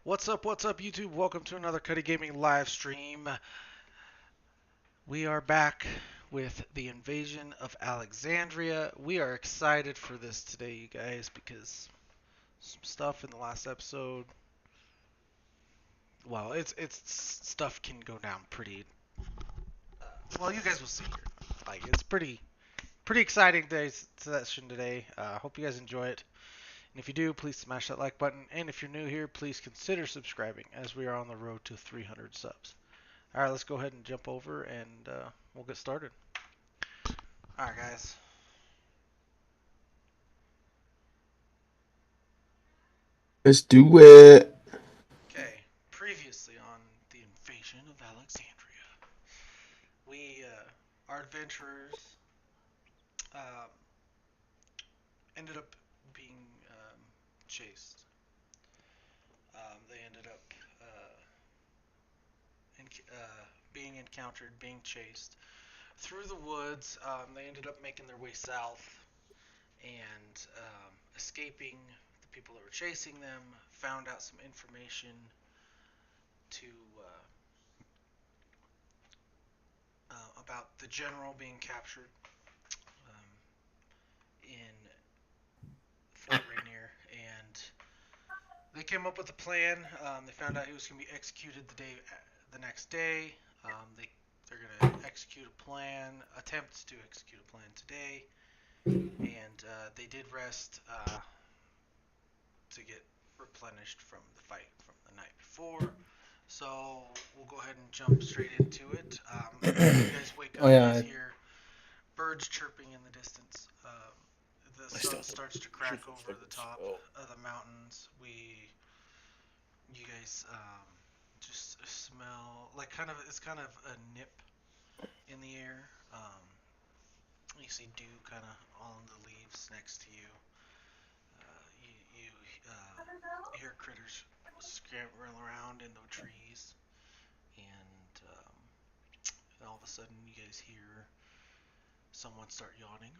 What's up, YouTube? Welcome to another Cuddy Gaming live stream. We are back with the invasion of Alexandria. We are excited for this today, you guys, because some stuff in the last episode. Well, it's stuff can go down pretty. Well, you guys will see here. Like it's pretty exciting today's session today. Hope you guys enjoy it. And if you do, please smash that like button. And if you're new here, please consider subscribing as we are on the road to 300 subs. All right, let's go ahead and jump over and we'll get started. All right, guys. Let's do it. Okay, previously on the invasion of Alexandria, our adventurers, um, ended up being chased. They ended up being encountered, being chased through the woods. They ended up making their way south and escaping the people that were chasing them. Found out some information to about the general being captured in Fort Rainier, and they came up with a plan. They found out he was going to be executed the next day. They're going to execute a plan, attempt to execute a plan today, and they did rest to get replenished from the fight from the night before. So we'll go ahead and jump straight into it. You guys wake Oh up, you yeah, guys hear birds chirping in the distance. The sun starts to crack over the top of the mountains. You guys just smell like it's kind of a nip in the air. You see dew kind of on the leaves next to you. You hear critters scrambling around in the trees, and all of a sudden you guys hear someone start yawning,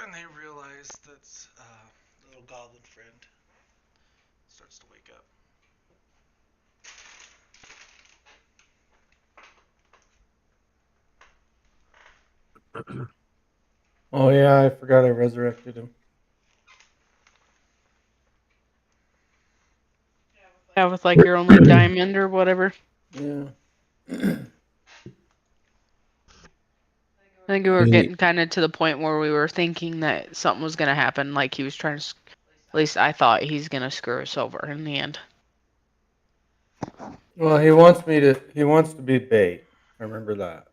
and they realize that's the little goblin friend starts to wake up. oh yeah, I forgot I resurrected him. Yeah, with like your only diamond or whatever. Yeah. I think we were getting kind of to the point where we were thinking that something was going to happen. Like he was trying to, at least I thought he's going to screw us over in the end. Well, he wants to be bait. I remember that.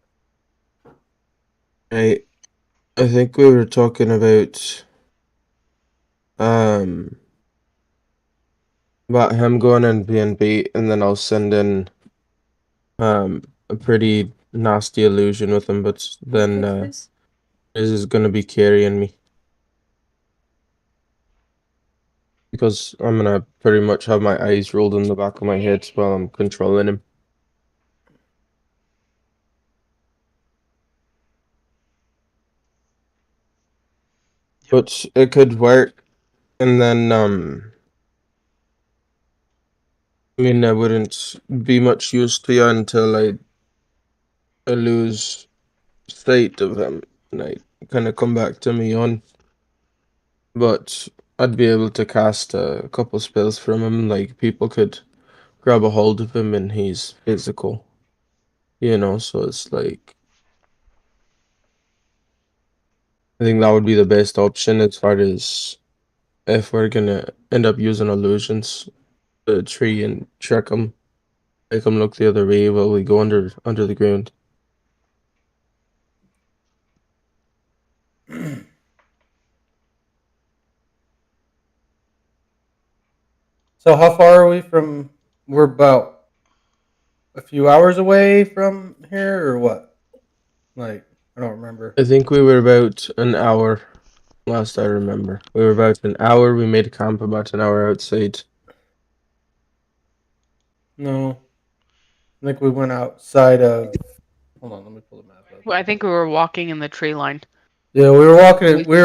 I think we were talking um about him going and being beat, and then I'll send in a pretty nasty illusion with him, but then this is gonna be carrying me because I'm gonna pretty much have my eyes rolled in the back of my head while I'm controlling him. Yep. But it could work, and then I mean I wouldn't be much use to you until I lose sight of him, and I kind of come back to me on. But I'd be able to cast a couple spells from him, like people could grab a hold of him and he's physical, so it's like I think that would be the best option as far as if we're gonna end up using illusions, the tree and trick him, make him look the other way while we go under the ground. So how far are we from? We're about a few hours away from here, or what? Like I don't remember. I think we were about an hour. Last I remember, we were about an hour. We made camp about an hour outside. No, I think we went outside of. Hold on, let me pull the map up. I think we were walking in the tree line. Yeah, we were walking. We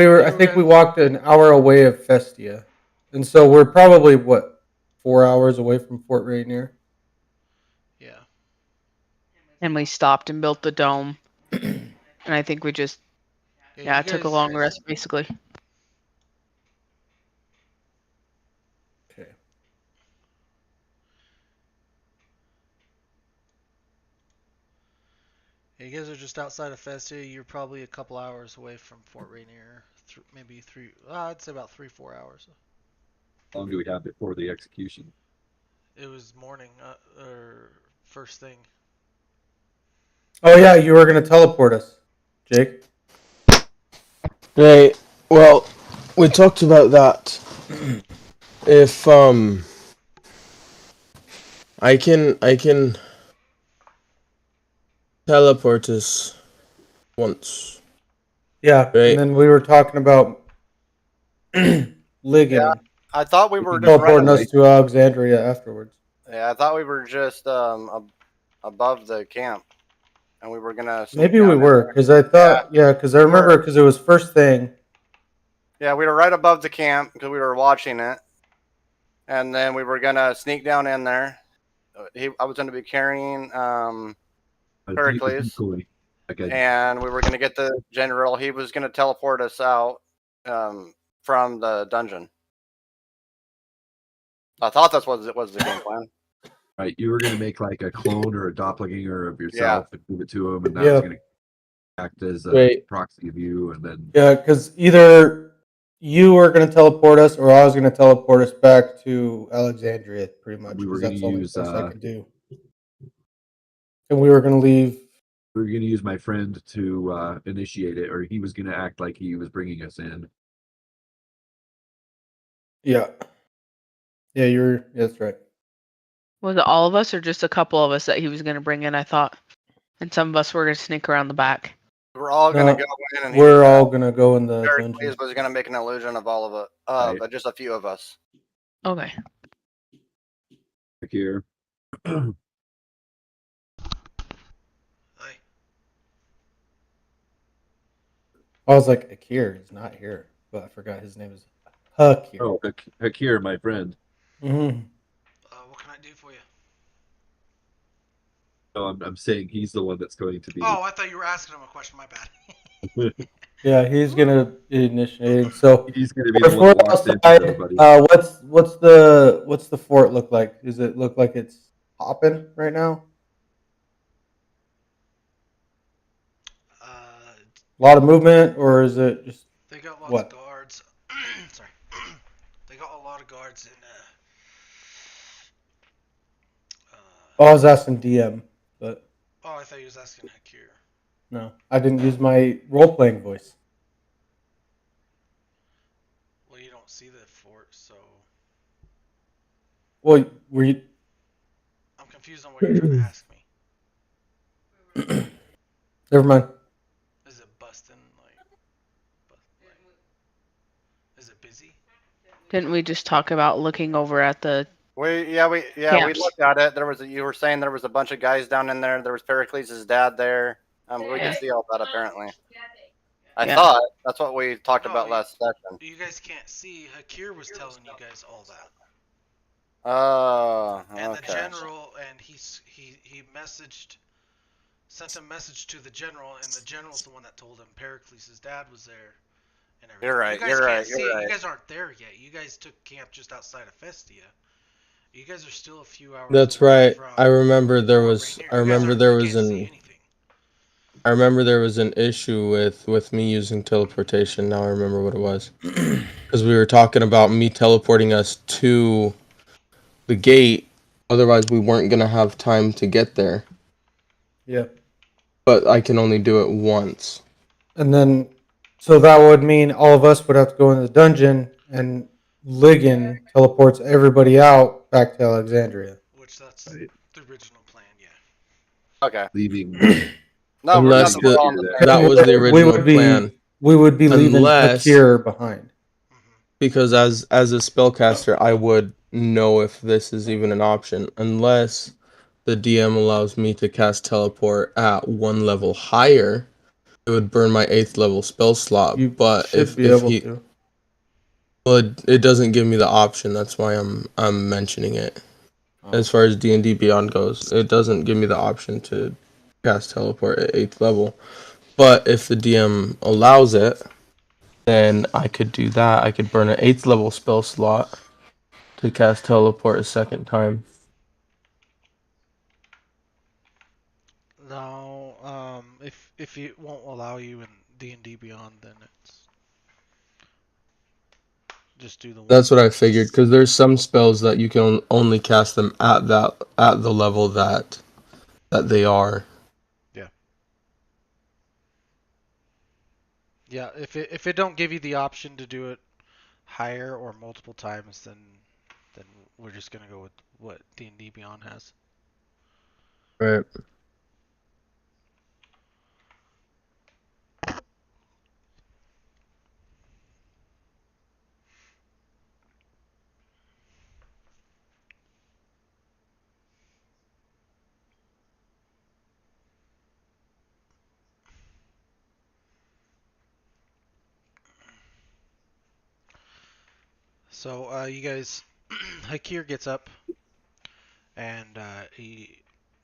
were. I think we walked an hour away of Festia. And so we're probably, what, 4 hours away from Fort Rainier? Yeah. And we stopped and built the dome. And I think we just, you took a guys- long rest, basically. Okay. Yeah, you guys are just outside of Festia. You're probably a couple hours away from Fort Rainier. Maybe 3. I'd say about 3-4 hours. How long do we have before the execution? It was morning, or first thing. Oh yeah, you were gonna teleport us, Jake. Right. Well, we talked about that. If I can teleport us once. Yeah, Right. and then we were talking about Ligon. Yeah, I thought we were just teleporting us to Alexandria afterwards. Yeah, I thought we were just above the camp, and we were gonna. Maybe we were, because I thought, because I remember, because it was first thing. Yeah, we were right above the camp because we were watching it, and then we were gonna sneak down in there. I was gonna be carrying Pericles, Okay. and we were gonna get the general. He was gonna teleport us out from the dungeon. I thought that's what was the game plan. Right, you were gonna make like a clone or a doppelganger of yourself and give it to him, and that Yeah. was gonna act as a Right. proxy of you, and then Yeah, because either you were going to teleport us, or I was going to teleport us back to Alexandria, pretty much. We were 'cause that's the gonna only use, place I could do. And we were going to leave. we were gonna use my friend to initiate it, or he was gonna act like he was bringing us in. Yeah. Yeah, that's right. Was it all of us or just a couple of us that he was going to bring in, I thought? And some of us were going to sneak around the back. We're all gonna go in, and we're all going to go in the dungeon. Pericles was gonna make an illusion of all of it, but just a few of us. Okay. Here. Hi. I was like, Akir, he's not here. But I forgot his name is Hakir. Oh, Hakir, my friend. Mm-hmm. What can I do for you? No, I'm saying he's the one that's going to be. Oh, I thought you were asking him a question. My bad. Yeah, he's going to be initiating. So he's going to be the if one we're that walks in, outside, everybody. what's the fort look like? Does it look like it's hopping right now? A lot of movement, or is it just they got lots what? of guards. Sorry, they got a lot of guards in. I was asking DM, but Oh, I thought you was asking Hakir. no, I didn't use my role-playing voice. Well, you don't see the fort, so. Well, were you? I'm confused on what you're trying to ask me. Never mind. Is it busting? Is it busy? Didn't we just talk about looking over at the We camps? looked at it. You were saying there was a bunch of guys down in there. There was Pericles' dad there. We could see all that apparently. I thought that's what we talked about last session. You guys can't see. Hakir was telling you guys all that. Oh, And okay. the general, and he sent a message to the general, and the general's the one that told him Pericles' dad was there. And everything. You're right. You guys You're can't right. see You're it. right. You guys aren't there yet. You guys took camp just outside of Festia. You guys are still a few hours. That's away right. From I remember there was. Rainier. I remember there was you can't see an. anything. I remember there was an issue with me using teleportation. Now I remember what it was. Because we were talking about me teleporting us to the gate. Otherwise, we weren't gonna have time to get there. Yeah. But I can only do it once. And then, so that would mean all of us would have to go in the dungeon, and Ligon teleports everybody out back to Alexandria. Which that's Right. the original plan. Yeah. Okay. Leaving. No, Unless we're all on the same. that was the original plan. We would be leaving Unless- Hakir behind. Because as a spellcaster, I would know if this is even an option, unless the DM allows me to cast teleport at one level higher. It would burn my 8th level spell slot. You but should if be able he to. Well, it doesn't give me the option. That's why I'm mentioning it. As far as D&D Beyond goes, it doesn't give me the option to cast teleport at 8th level. But if the DM allows it, then I could do that. I could burn an 8th level spell slot to cast teleport a second time. No, if it won't allow you in D&D Beyond, then it's just do the one. That's what I figured, because there's some spells that you can only cast them at the level that they are. Yeah, if it don't give you the option to do it higher or multiple times, then we're just gonna go with what D&D Beyond has. Right. So you guys, Hakir gets up and he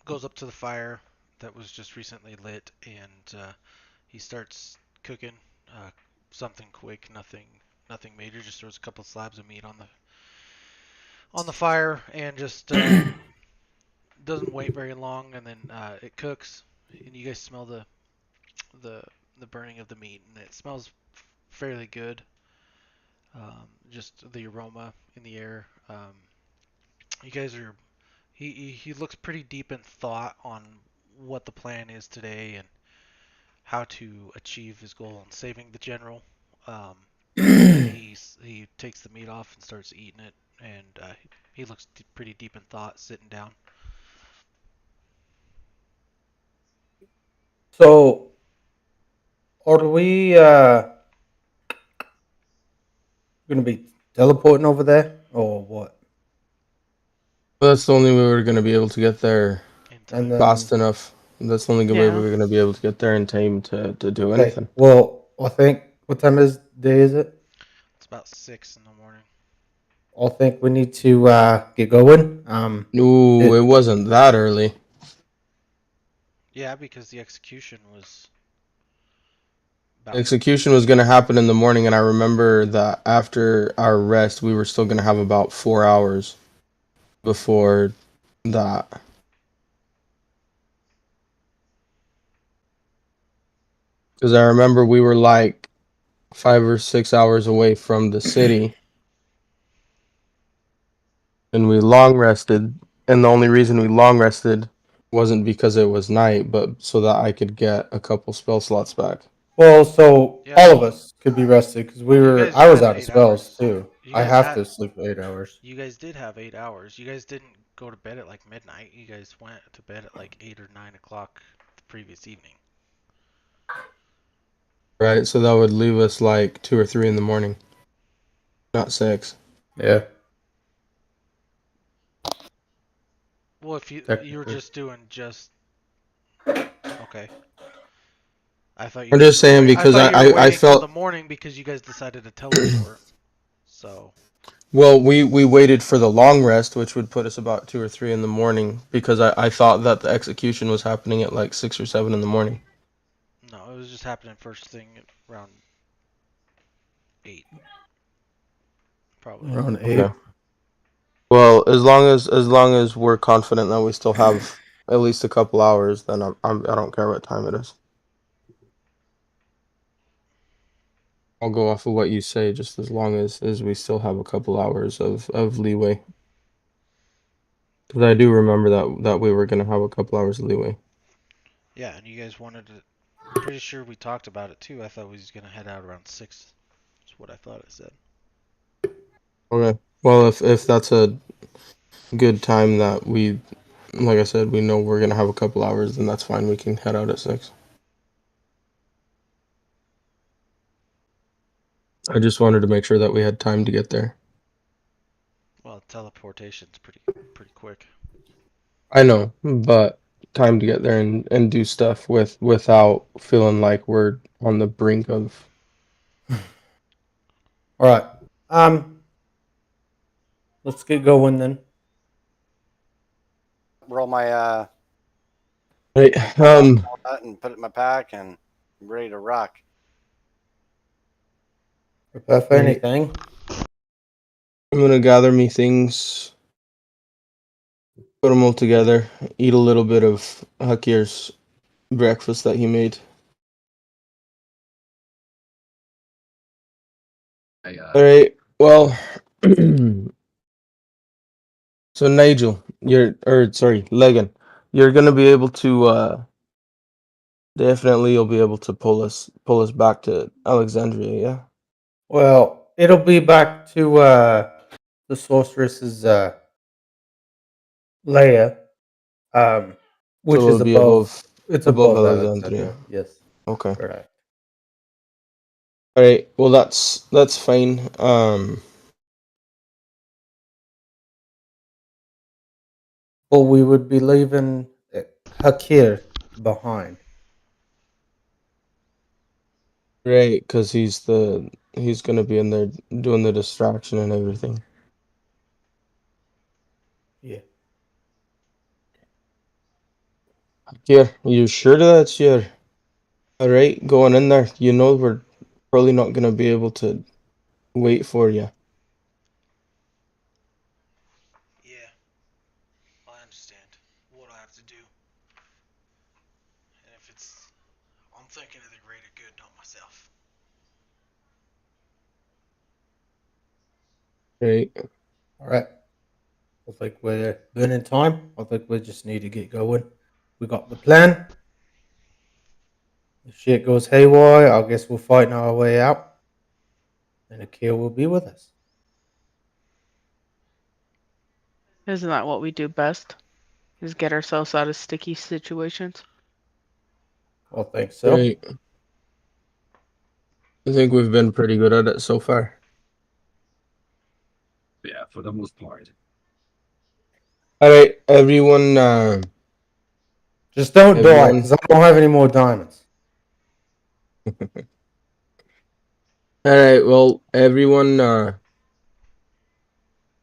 goes up to the fire that was just recently lit, and he starts cooking something quick, nothing major. Just throws a couple slabs of meat on the fire and just doesn't wait very long, and then it cooks, and you guys smell the the burning of the meat, and it smells fairly good. Just the aroma in the air. You guys are. He looks pretty deep in thought on what the plan is today and how to achieve his goal on saving the general. He takes the meat off and starts eating it, and he looks pretty deep in thought, sitting down. So, are we gonna be teleporting over there, or what? Well, that's the only way we're gonna be able to get there And then, fast enough. That's the only way Yeah. we're gonna be able to get there in time to do okay, anything. well, I think what time is day is it? It's about 6 in the morning. I think we need to get going. Ooh, it wasn't that early. Yeah, because the execution was about Execution was going to happen in the morning, and I remember that after our rest, we were still going to have about 4 hours before that. Because I remember we were like 5 or 6 hours away from the city, and we long rested. And the only reason we long rested wasn't because it was night, but so that I could get a couple spell slots back. Well, so Yeah, all of us could be rested because guys I was had out of 8 spells hours. too. You I guys have had to sleep for 8 hours. You guys did have 8 hours. You guys didn't go to bed at like midnight. You guys went to bed at like 8 or 9 o'clock the previous evening. Right, so that would leave us like 2 or 3 in the morning. Not 6. Yeah. Well, if you were Technically. just doing just okay. I thought you I'm guys just were saying because I thought you were I waiting till felt the morning because you guys decided to teleport. So well, we waited for the long rest, which would put us about 2 or 3 in the morning, because I thought that the execution was happening at like 6 or 7 in the morning. no, it was just happening first thing around 8, probably. Around 8. Okay. Well, as long as we're confident that we still have at least a couple hours, then I don't care what time it is. I'll go off of what you say, just as long as we still have a couple hours of leeway. Because I do remember that we were gonna have a couple hours of leeway. Yeah, and you guys wanted to. Pretty sure we talked about it too. I thought we was gonna head out around 6. That's what I thought I said. Okay. Well, if that's a good time that we, like I said, we know we're gonna have a couple hours, then that's fine. We can head out at 6. I just wanted to make sure that we had time to get there. Well, teleportation's pretty quick. I know, but time to get there and do stuff without feeling like we're on the brink of. All right. Let's get going then. Roll my Right. and put it in my pack, and I'm ready to rock. Prepare for anything. I'm gonna gather me things, put them all together, eat a little bit of Hakir's breakfast that he made. All right. Well, so Nigel, Legan, you're gonna be able to definitely you'll be able to pull us back to Alexandria, yeah? Well, it'll be back to the sorceress's lair, which So is it'll be above. It's above above Alexandria. Alexandria. Yes, Okay. correct. All right. Well, that's fine. But we would be leaving Hakir behind. Right, because he's gonna be in there doing the distraction and everything. Yeah. Here, you sure that's your all right going in there? You know we're probably not gonna be able to wait for you. Yeah, I understand what I have to do. And if it's, I'm thinking of the greater good, not myself. Right. All right. I think we're burning time. I think we just need to get going. We got the plan. If shit goes haywire, I guess we'll fight our way out. And Akil will be with us. Isn't that what we do best? Is get ourselves out of sticky situations? I think so. Right. I think we've been pretty good at it so far. Yeah, for the most part. All right, everyone. Just don't die, Everyone. because I don't have any more diamonds. All right. Well, everyone.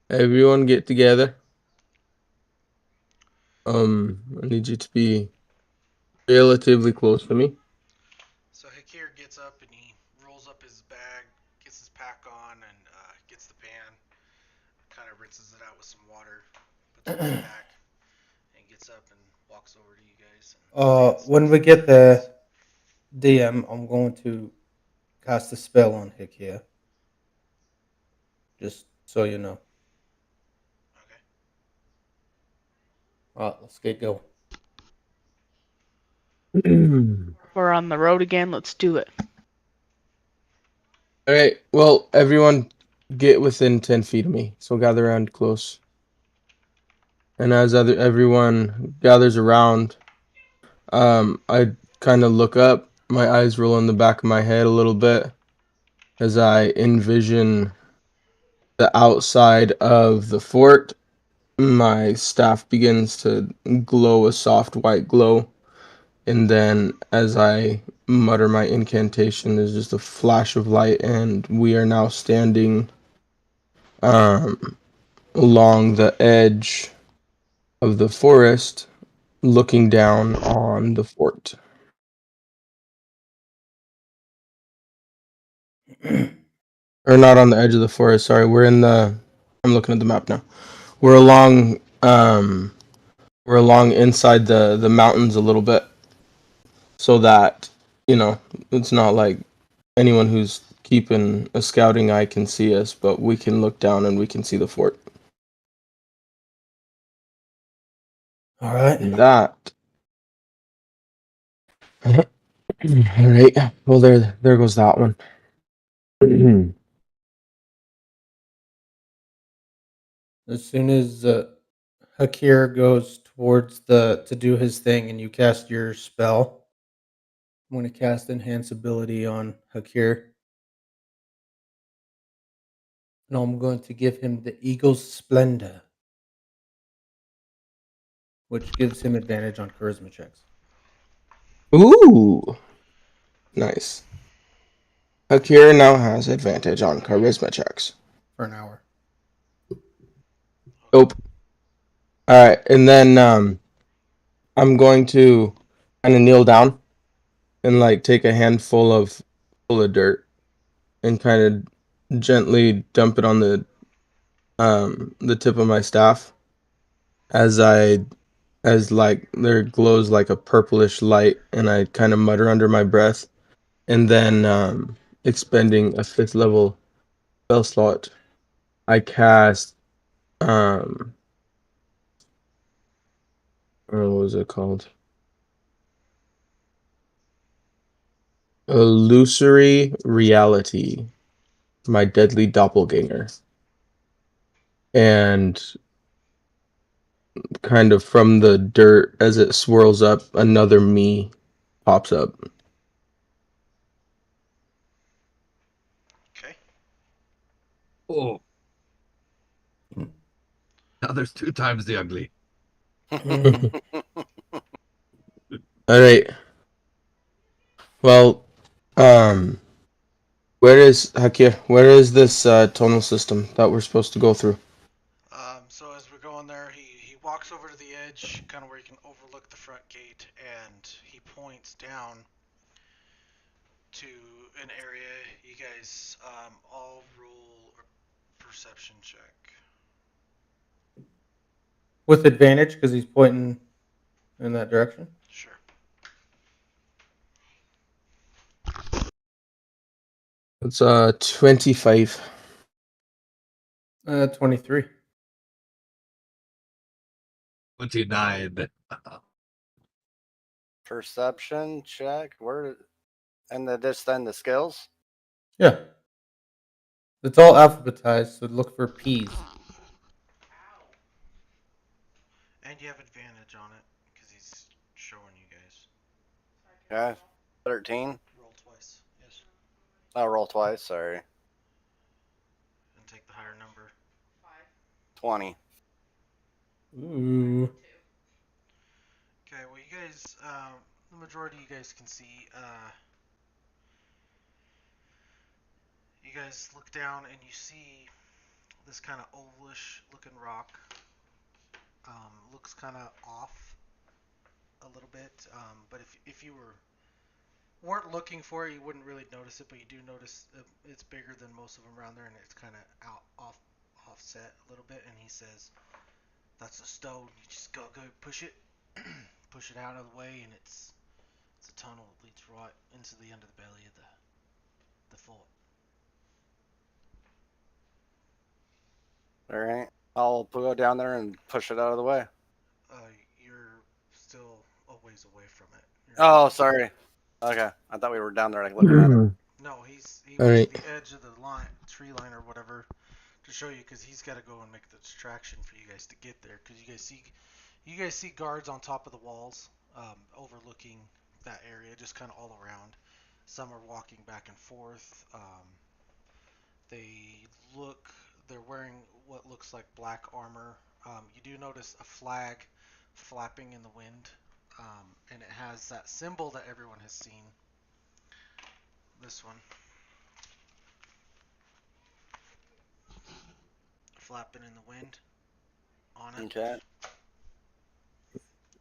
Everyone get together. I need you to be relatively close to me. So Hakir gets up and he rolls up his bag, gets his pack on, and gets the pan, kind of rinses it out with some water, puts it in his pack, and gets up and walks over to you guys. And When we get there, DM, I'm going to cast a spell on Hick here. Just so you know. Okay. Alright, let's get going. We're on the road again. Let's do it. All right. Well, everyone, get within 10 feet of me. So gather around close. And as everyone gathers around, I kind of look up. My eyes roll in the back of my head a little bit as I envision the outside of the fort. My staff begins to glow a soft white glow. And then as I mutter my incantation, there's just a flash of light, and we are now standing along the edge of the forest, looking down on the fort. Or not on the edge of the forest, sorry. I'm looking at the map now. We're along inside the mountains a little bit. So that, it's not like anyone who's keeping a scouting eye can see us, but we can look down and we can see the fort. All right. That. All right. Well, there goes that one. As soon as Hakir goes towards to do his thing and you cast your spell, I'm going to cast Enhance Ability on Hakir. And I'm going to give him the Eagle's Splendor, which gives him advantage on charisma checks. Ooh. Nice. Akira now has advantage on charisma checks. for an hour. Nope. All right, and then I'm going to kind of kneel down and like take a handful of full of dirt and kind of gently dump it on the tip of my staff as like there glows like a purplish light, and I kind of mutter under my breath, and then expending a 5th level spell slot, I cast what was it called? Illusory reality, my deadly doppelganger. And kind of from the dirt as it swirls up, another me pops up. Okay. Oh. Now there's 2 times the ugly. All right. Well, where is Hakir? Where is this tunnel system that we're supposed to go through? So as we're going there, he walks over to the edge, kind of where you can overlook the front gate, and he points down to an area. You guys all roll a perception check. With advantage because he's pointing in that direction. Sure. It's 25. 23. 29. Perception check. Where? And then the skills. Yeah. It's all alphabetized, so look for P's. And you have advantage on it because he's showing you guys. Okay. 13. Roll twice. Yes. Oh, roll twice. Sorry. And take the higher number. 20. Ooh. Okay. Well, you guys, the majority of you guys can see. You guys look down and you see this kind of ovalish looking rock. Looks kind of off a little bit, but if you weren't looking for it, you wouldn't really notice it. But you do notice it's bigger than most of them around there, and it's kind of offset a little bit. And he says, "That's a stone. You just go push it, push it out of the way, and it's a tunnel that leads right into the end of the belly of the fort." All right. I'll go down there and push it out of the way. You're still a ways away from it. Oh, sorry. Okay. I thought we were down there like looking at it. No, he All went right. to the edge of the tree line or whatever, to show you, because he's got to go and make the distraction for you guys to get there. Because you guys see guards on top of the walls, overlooking that area, just kind of all around. Some are walking back and forth. They're wearing what looks like black armor. You do notice a flag flapping in the wind, and it has that symbol that everyone has seen. This one. Flapping in the wind on it. Okay.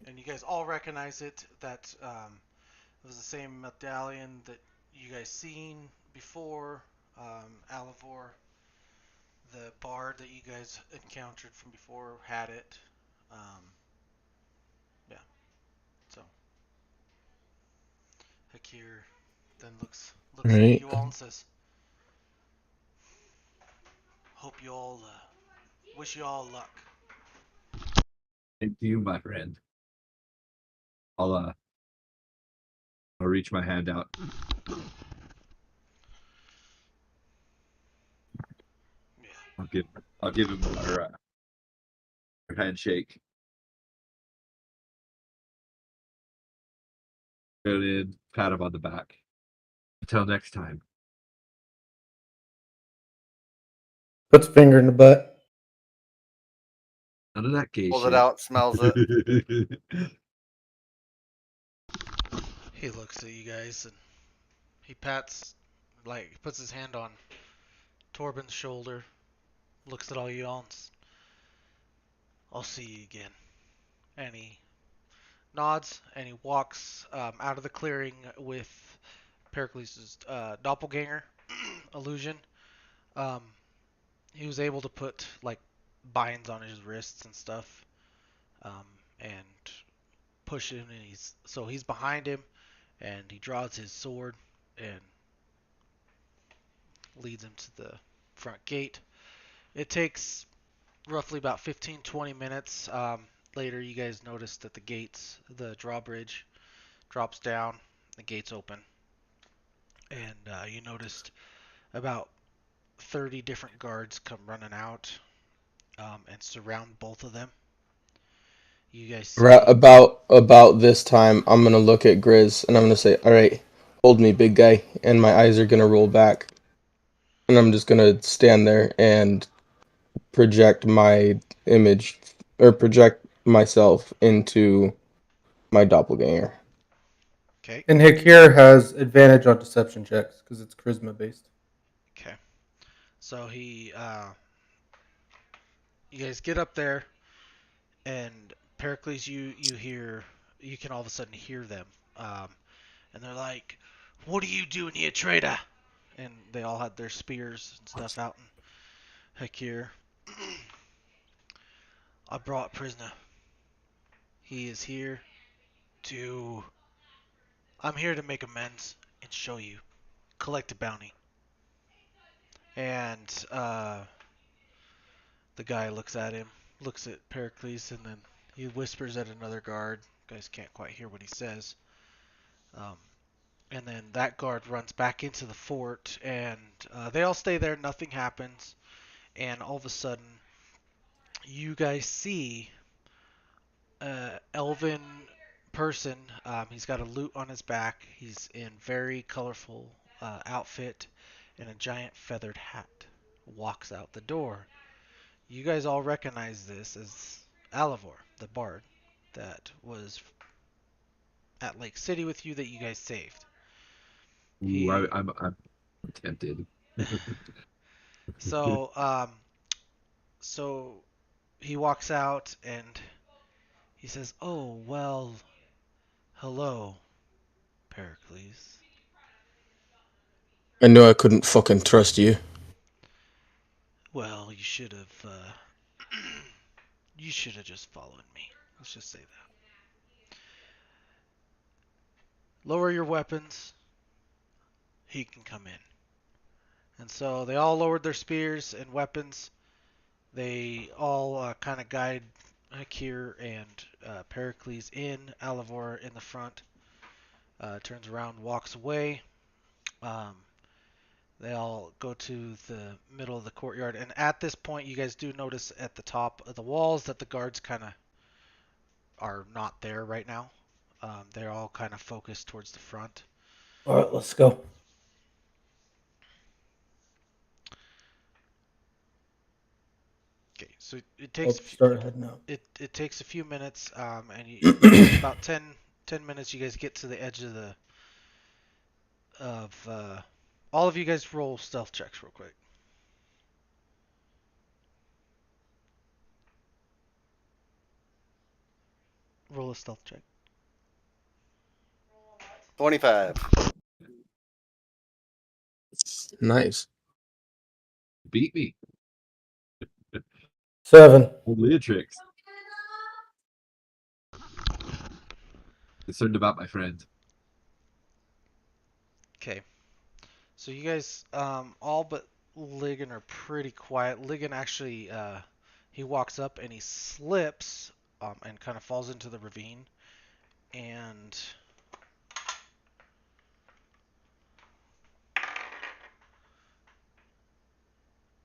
And you guys all recognize it. That it was the same medallion that you guys seen before. Alivor, the bard that you guys encountered from before, had it. Yeah. So Hakir then looks All at right. you all and says, "Hope you all wish you all luck." Thank you, my friend. I'll reach my hand out. Yeah. I'll give him our handshake. And then pat him on the back. Until next time. Puts finger in the butt. None of that gay Pulls shit. it out, smells it. He looks at you guys and he puts his hand on Torben's shoulder, looks at all y'all and I'll see you again. And he nods and he walks out of the clearing with Pericles' doppelganger illusion. Um, he was able to put like binds on his wrists and stuff, and push him, and he's behind him, and he draws his sword and leads him to the front gate. It takes roughly about 15-20 minutes. Later, you guys notice that the drawbridge drops down, the gates open, and you noticed about 30 different guards come running out and surround both of them. You guys see Right about this time, I'm gonna look at Grizz and I'm gonna say, "All right, hold me, big guy," and my eyes are gonna roll back, and I'm just gonna stand there and project my image or project myself into my doppelganger. Okay. And Hakir has advantage on deception checks because it's charisma based. Okay. So you guys get up there, and Pericles, you can all of a sudden hear them, and they're like, "What are you doing here, traitor?" And they all had their spears and stuff out. And Hakir, I brought a prisoner. He is here to. I'm here to make amends and show you. Collect a bounty. And the guy looks at him, looks at Pericles, and then he whispers at another guard. You guys can't quite hear what he says. Um, and then that guard runs back into the fort, and they all stay there. Nothing happens. And all of a sudden, you guys see elven person. He's got a lute on his back. He's in very colorful outfit and a giant feathered hat. Walks out the door. You guys all recognize this as Alivor, the bard that was at Lake City with you that you guys saved. Ooh, He I'm tempted. so so he walks out and he says, "Oh well, hello, Pericles." I knew I couldn't fucking trust you. Well, you should have. You should have just followed me. Let's just say that. Lower your weapons. He can come in. And so they all lowered their spears and weapons. They all kind of guide Hakir and Pericles in. Alivor in the front. Turns around, walks away. Um, they all go to the middle of the courtyard. And at this point, you guys do notice at the top of the walls that the guards kind of are not there right now. They're all kind of focused towards the front. All right, let's go. Okay, so Start heading out. it takes a few minutes, and about 10 minutes, you guys get to the edge of the of all of you guys roll stealth checks real quick. Roll a stealth check. 25. Nice. Beat me. 7. Only a tricks. Concerned about my friend. Okay, so you guys all but Ligon are pretty quiet. Ligon actually he walks up and he slips and kind of falls into the ravine, and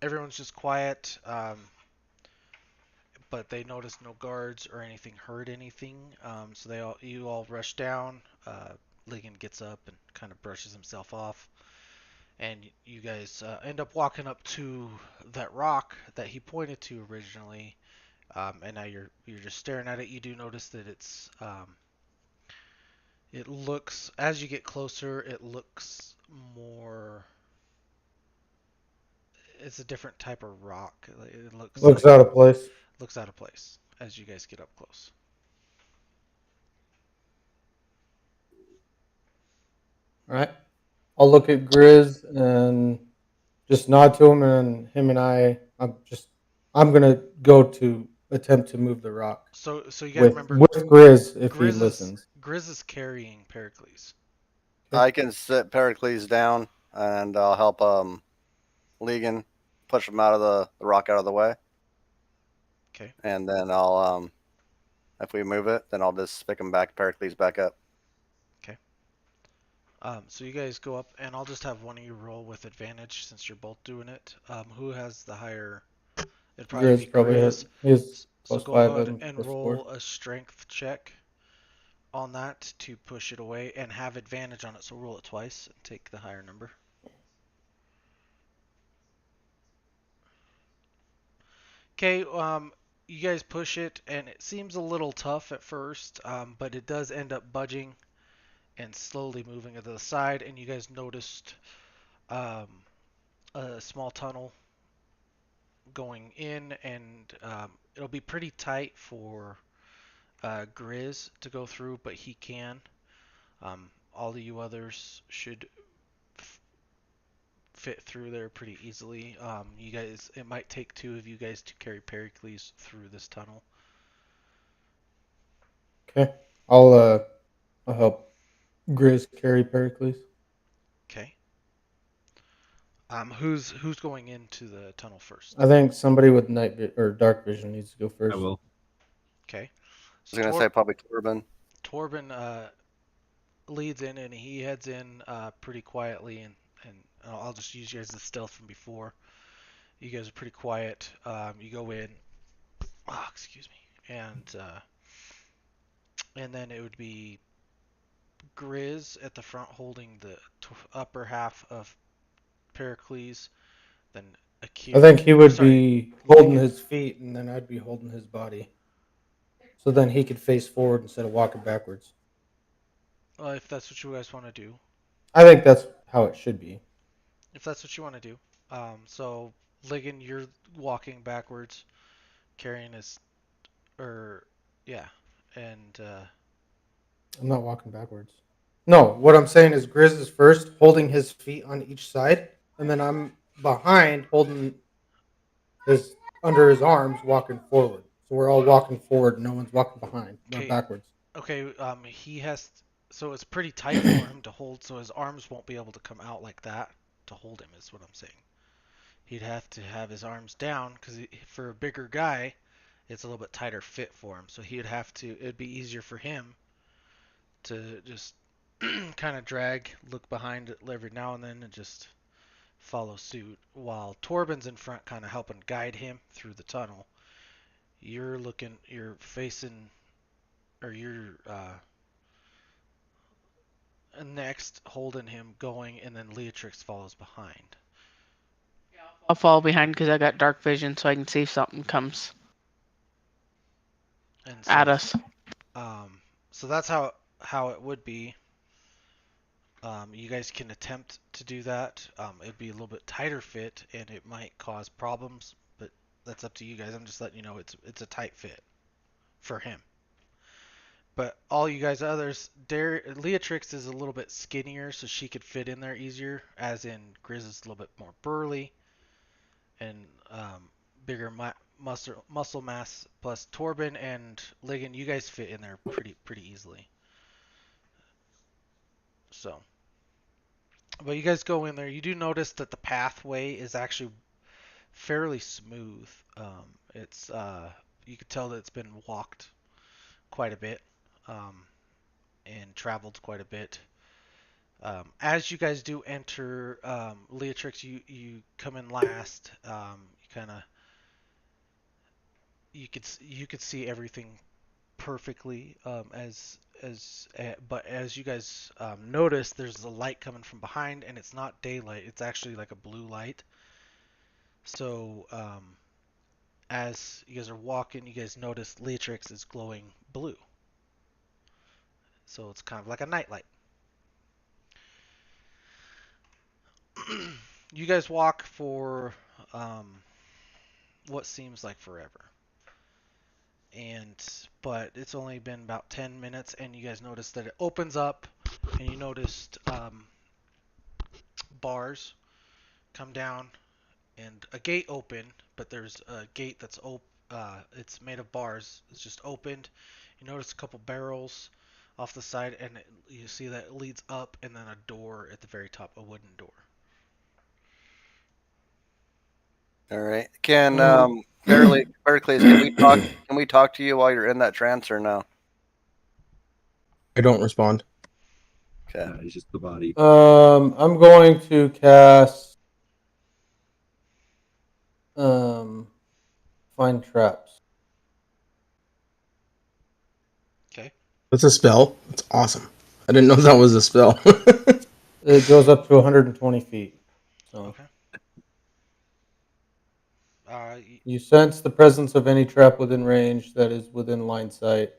everyone's just quiet. But they notice no guards or anything heard anything. So you all rush down. Ligon gets up and kind of brushes himself off, and you guys end up walking up to that rock that he pointed to originally. And now you're just staring at it. You do notice that it looks, as you get closer, it looks more. it's a different type of rock. It looks Looks like out of place. looks out of place as you guys get up close. All right. I'll look at Grizz and just nod to him, and him and I'm gonna go to attempt to move the rock So you got to with remember, with Grizz if he listens. Grizz is carrying Pericles. Okay. I can sit Pericles down, and I'll help Legan push him out of the rock out of the way, Okay. and then I'll if we move it, then I'll just pick him back, Pericles back up. Okay. So you guys go up, and I'll just have one of you roll with advantage since you're both doing it. Who has the higher? It'd probably be Grizz probably Grizz. hit. He's So plus go 5 ahead and and plus 4. roll a strength check on that to push it away, and have advantage on it. So roll it twice and take the higher number. Okay. You guys push it, and it seems a little tough at first, but it does end up budging and slowly moving to the side. And you guys noticed um, a small tunnel going in, and it'll be pretty tight for Grizz to go through, but he can. All of you others should fit through there pretty easily. You guys, it might take two of you guys to carry Pericles through this tunnel. Okay. I'll help Grizz carry Pericles. Okay. Who's going into the tunnel first? I think somebody with or dark vision needs to go I first. will. Okay. I So was gonna say probably Torben. Torben leads in, and he heads in pretty quietly, and I'll just use you as the stealth from before. You guys are pretty quiet. You go in. Oh, excuse me. And then it would be Grizz at the front holding the upper half of Pericles. Then I Akir. think he would Sorry, be holding Ligon. his feet, and then I'd be holding his body. So then he could face forward instead of walking backwards. If that's what you guys want to do. I think that's how it should be. If that's what you want to do. So Ligon, you're walking backwards, carrying his, or yeah, and I'm not walking backwards. No, what I'm saying is Grizz is first, holding his feet on each side, and then I'm behind, holding his under his arms, walking forward. So we're all walking forward. No one's walking behind, not okay, backwards. okay. He has, so it's pretty tight for him to hold, so his arms won't be able to come out like that to hold him. Is what I'm saying. He'd have to have his arms down because for a bigger guy, it's a little bit tighter fit for him. So he'd have to. It'd be easier for him to just kind of drag, look behind it every now and then, and just follow suit. While Torben's in front, kind of helping guide him through the tunnel. You're facing, or you're next, holding him going, and then Leatrix follows behind. I'll follow behind because I got dark vision, so I can see if something comes And at so, us. so that's how it would be. You guys can attempt to do that. It'd be a little bit tighter fit, and it might cause problems, but that's up to you guys. I'm just letting you know it's a tight fit for him. But all you guys others, Leatrix is a little bit skinnier, so she could fit in there easier. As in, Grizz is a little bit more burly and bigger muscle mass. Plus Torben and Ligon, you guys fit in there pretty easily. So. But you guys go in there. You do notice that the pathway is actually fairly smooth. It's you could tell that it's been walked quite a bit and traveled quite a bit. As you guys do enter Leatrix, you come in last. You kind of you could see everything perfectly but as you guys notice, there's a light coming from behind, and it's not daylight. It's actually like a blue light. So, as you guys are walking, you guys notice Leatrix is glowing blue. So it's kind of like a nightlight. You guys walk for what seems like forever. But it's only been about 10 minutes, and you guys notice that it opens up, and you noticed bars come down and a gate open, but there's a gate that's it's made of bars. It's just opened. You notice a couple barrels off the side, and you see that it leads up, and then a door at the very top, a wooden door. All right. Can Pericles, can we talk? Can we talk to you while you're in that trance or no? I don't respond. Okay. It's just the body. I'm going to cast find traps. Okay. That's a spell. That's awesome. I didn't know that was a spell. It goes up to 120 feet. So Okay. you sense the presence of any trap within range that is within line sight.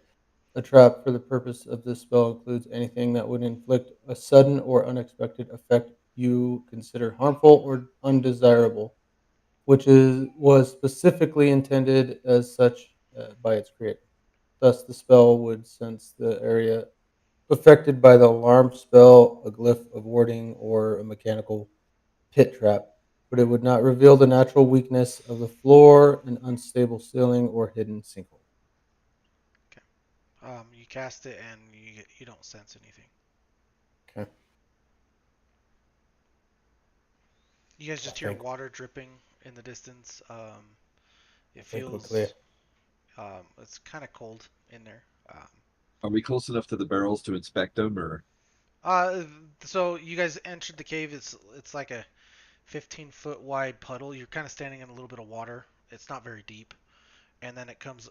A trap for the purpose of this spell includes anything that would inflict a sudden or unexpected effect you consider harmful or undesirable, which was specifically intended as such by its creator. Thus, the spell would sense the area affected by the alarm spell, a glyph of warding, or a mechanical pit trap, but it would not reveal the natural weakness of the floor, an unstable ceiling, or hidden sinkhole. Okay. You cast it, and you don't sense anything. Okay. You guys just hear water dripping in the distance. It feels it's kind of cold in there. Are we close enough to the barrels to inspect them, or? So you guys entered the cave. It's like a 15-foot wide puddle. You're kind of standing in a little bit of water. It's not very deep. And then it comes,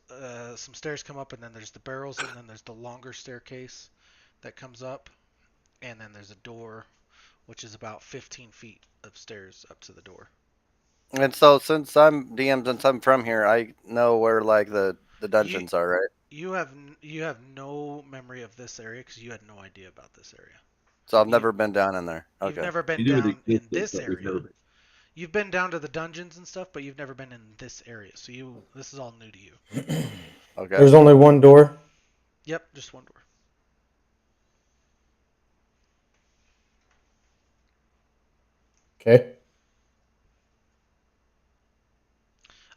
some stairs come up, and then there's the barrels, and then there's the longer staircase that comes up, and then there's a door, which is about 15 feet of stairs up to the door. And so, since I'm DM, since I'm from here, I know where like the dungeons are, right? You have no memory of this area because you had no idea about this area. So I've never been down in there. Okay. You've never been down in this area. You've been down to the dungeons and stuff, but you've never been in this area. So this is all new to you. Okay. There's only one door? Yep, just one door. Okay.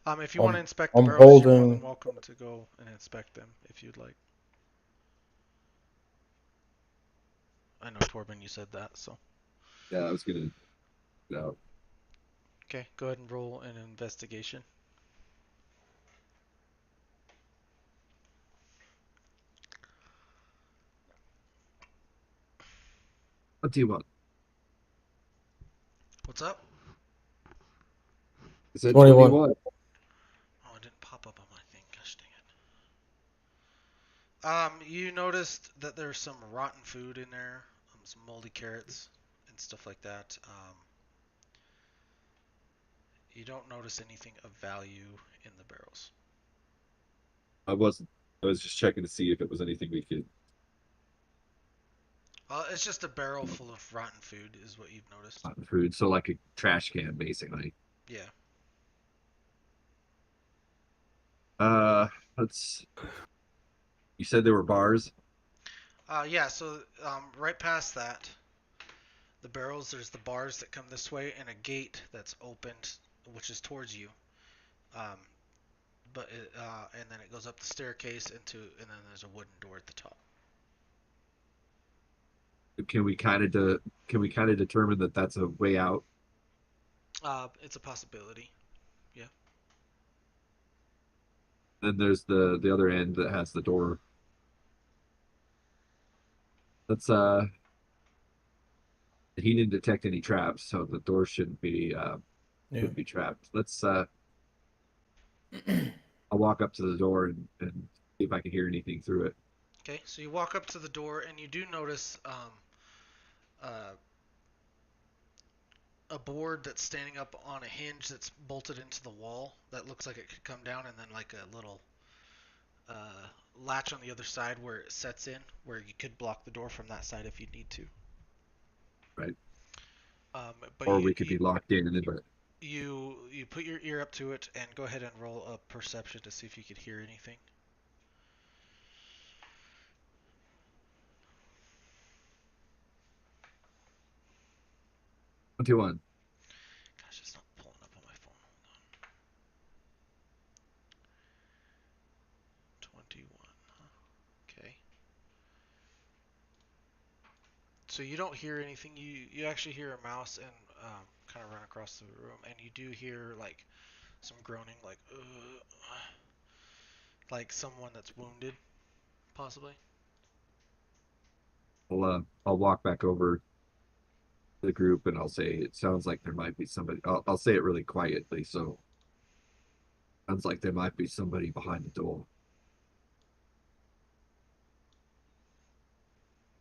If you want to inspect the barrels, you're more than welcome to go and inspect them if you'd like. I know, Torben, you said that, so. Yeah, I was gonna. No. Okay, go ahead and roll an investigation. What do you want? What's up? Is that 21? Oh, it didn't pop up on my thing. Gosh dang it. You noticed that there's some rotten food in there, some moldy carrots and stuff like that. You don't notice anything of value in the barrels. I wasn't. I was just checking to see if it was anything we could. It's just a barrel full of rotten food, is what you've noticed. Rotten food, so like a trash can, basically. Yeah. Let's. You said there were bars. Yeah. So right past that, the barrels, there's the bars that come this way, and a gate that's opened, which is towards you. And then it goes up the staircase and then there's a wooden door at the top. Can we kind of determine that that's a way out? It's a possibility. Yeah. Then there's the other end that has the door. Let's he didn't detect any traps, so the door shouldn't be trapped. Let's I'll walk up to the door and see if I can hear anything through it. Okay, so you walk up to the door and you do notice a board that's standing up on a hinge that's bolted into the wall that looks like it could come down, and then like a little latch on the other side where it sets in, where you could block the door from that side if you need to. Right. But or we could be locked in it. you put your ear up to it and go ahead and roll a perception to see if you could hear anything. Twenty-one. Gosh, it's not pulling up on my phone. Hold on. 21. Huh? Okay. So you don't hear anything. You actually hear a mouse and kind of run across the room, and you do hear like some groaning, like someone that's wounded, possibly. I'll walk back over to the group and I'll say it sounds like there might be somebody. I'll say it really quietly, so sounds like there might be somebody behind the door.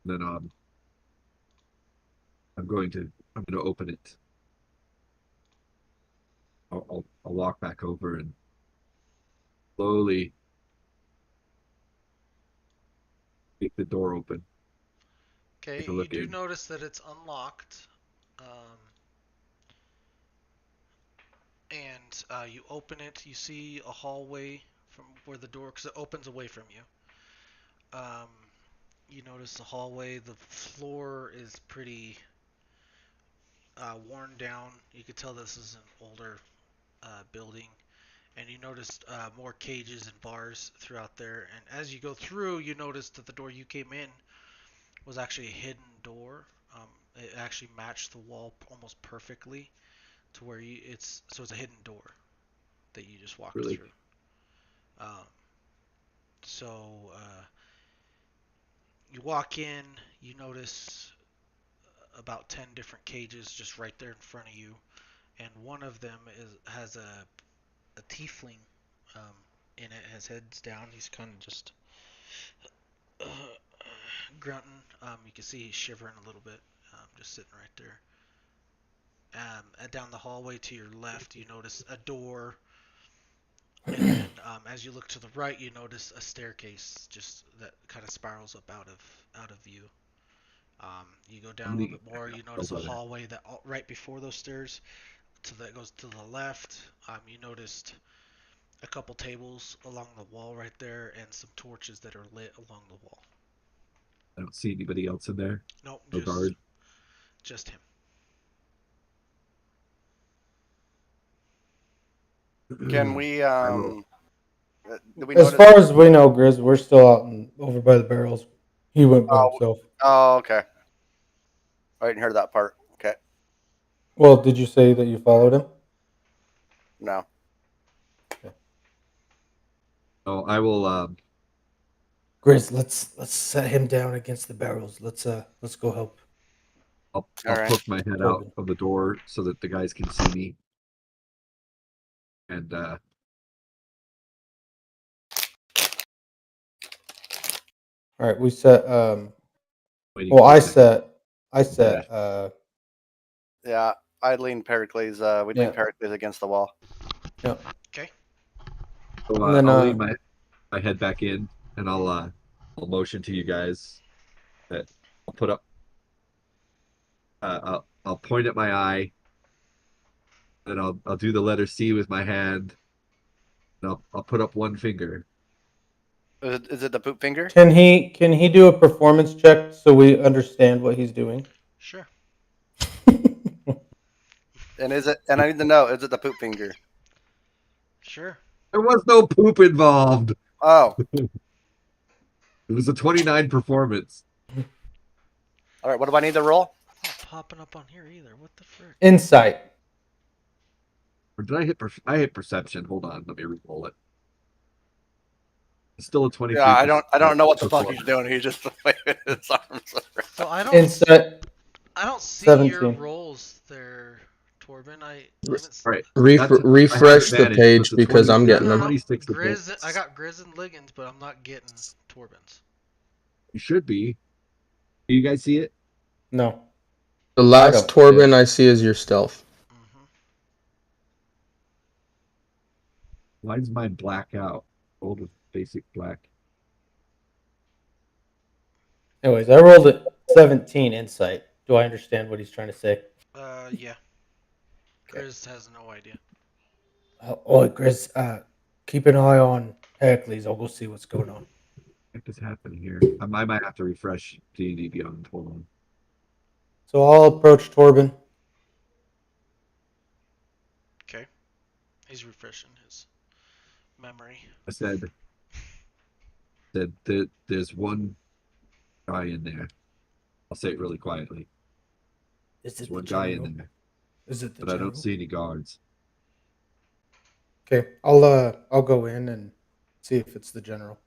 Then I'm going to open it. I'll walk back over and slowly make the door open. Okay, Take a you look do in. notice that it's unlocked, and you open it. You see a hallway from where the door, because it opens away from you. You notice the hallway. The floor is pretty worn down. You could tell this is an older building. And you noticed more cages and bars throughout there. And as you go through, you notice that the door you came in was actually a hidden door. It actually matched the wall almost perfectly to where it's a hidden door that you just walked Really? through. Um, so you walk in, you notice about 10 different cages just right there in front of you, and one of them has a tiefling in it. His head's down. He's kind of just uh, grunting. You can see he's shivering a little bit, just sitting right there. Down the hallway to your left, you notice a door, and then as you look to the right, you notice a staircase just that kind of spirals up out of view. You go down a little bit more, you notice a hallway that right before those stairs that goes to the left. You noticed a couple tables along the wall right there, and some torches that are lit along the wall. I don't see anybody else in there. Nope, No guard. just him. Can we do we As notice? far as we know, Grizz, we're still out over by the barrels. He went by himself. Oh, okay. I didn't hear that part. Okay. Well, did you say that you followed him? No. Oh, I will. Grizz, let's set him down against the barrels. Let's go help. I'll All right. poke my head Torben. out of the door so that the guys can see me. And All right, we set. waiting Well, for I the- set. Yeah, I'd lean Pericles. We'd lean Pericles against the wall. Yeah. Okay. So, And then, I'll lean my head back in, and I'll motion to you guys that I'll put up. I'll point at my eye, and I'll do the letter C with my hand, and I'll put up one finger. Is it the poop finger? Can he do a performance check so we understand what he's doing? Sure. And is it? And I need to know: is it the poop finger? Sure. There was no poop involved. Oh, It was a 29 performance. all right. What do I need to roll? It's not popping up on here either. What the frick? Insight. Or did I hit? I hit perception. Hold on, let me re-roll it. It's still a 23. Yeah, I don't know what the fuck he's doing. He's just waving his arms around. So Insight. I don't see 17. your rolls there, Torben. I haven't. All right. Refresh the advantage, page so it's a because I'm 27, getting them. 26 Grizz, I got Grizz and Liggins, but I'm not getting Torben's. You should be. Do you guys see it? No. The last Torben I see is your stealth. Mm-hmm. Why does mine black out? Old with basic black. Anyways, I rolled a 17 insight. Do I understand what he's trying to say? Yeah. Grizz has no idea. Grizz, keep an eye on Heracles. I'll go see what's going on. What is happening here? I might have to refresh D&D Beyond. Hold on. So I'll approach Torben. Okay. He's refreshing his memory. I said there's one guy in there. I'll say it really quietly. Is There's it the one guy in general? there, Is it the but I general? don't see any guards. Okay, I'll go in and see if it's the general.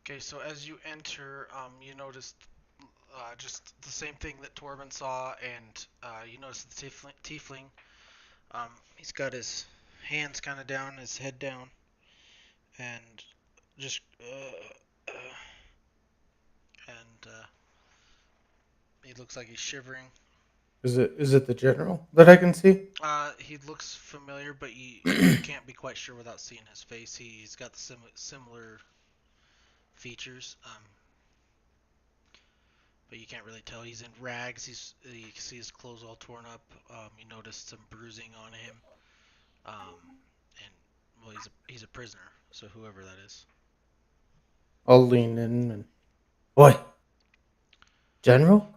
Okay, so as you enter, you notice just the same thing that Torben saw, and you notice the tiefling. He's got his hands kind of down, his head down, and just he looks like he's shivering. Is it the general that I can see? He looks familiar, but you can't be quite sure without seeing his face. He's got the similar features, but you can't really tell. He's in rags. You can see his clothes all torn up. You notice some bruising on him, and well, he's a prisoner. So whoever that is. I'll lean in and, boy, general.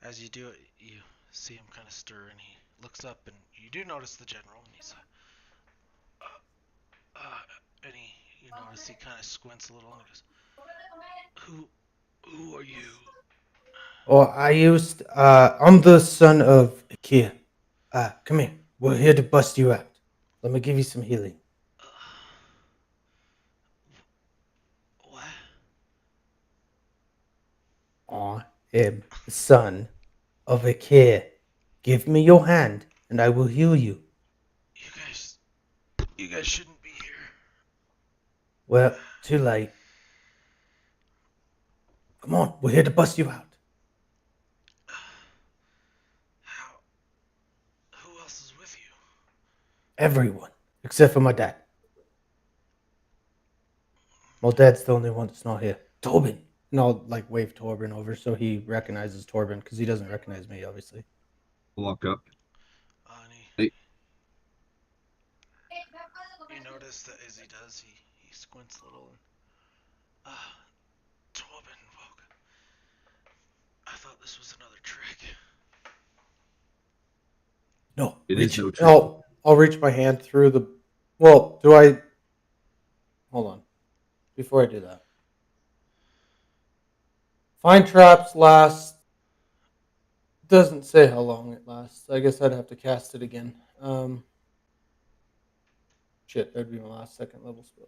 As you do it, you see him kind of stir, and he looks up, and you do notice the general, and he's and you notice he kind of squints a little, and he goes, "Who are you?" I'm the son of Ikea. Come here. We're here to bust you out. Let me give you some healing. What? I am the son of Ikea. Give me your hand, and I will heal you. You guys shouldn't be here. Well, too late. Come on, we're here to bust you out. Who else is with you? Everyone, except for my dad. My dad's the only one that's not here. Torben. And I'll wave Torben over so he recognizes Torben because he doesn't recognize me, obviously. Walk up. Hey. You notice that as he does, he squints a little. And, Torben, I thought this was another trick. No, it reach. is no trick. I'll reach my hand through the. Well, do I? Hold on. Before I do that, find traps last. Doesn't say how long it lasts. I guess I'd have to cast it again. Shit, that'd be my last second level spell.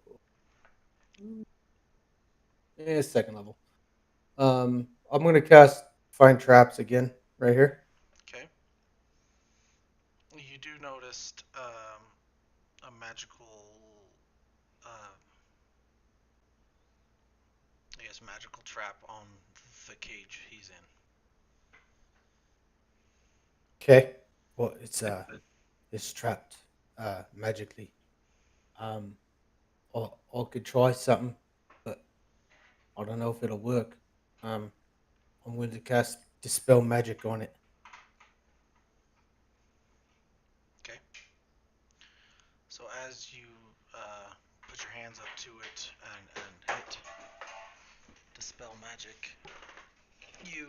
Second level. I'm gonna cast find traps again right here. Okay. You do notice a magical, magical trap on the cage he's in. Okay. Well, it's trapped magically. I could try something, but I don't know if it'll work. I'm going to cast Dispel Magic on it. Okay. So as you put your hands up to it and hit Dispel Magic, you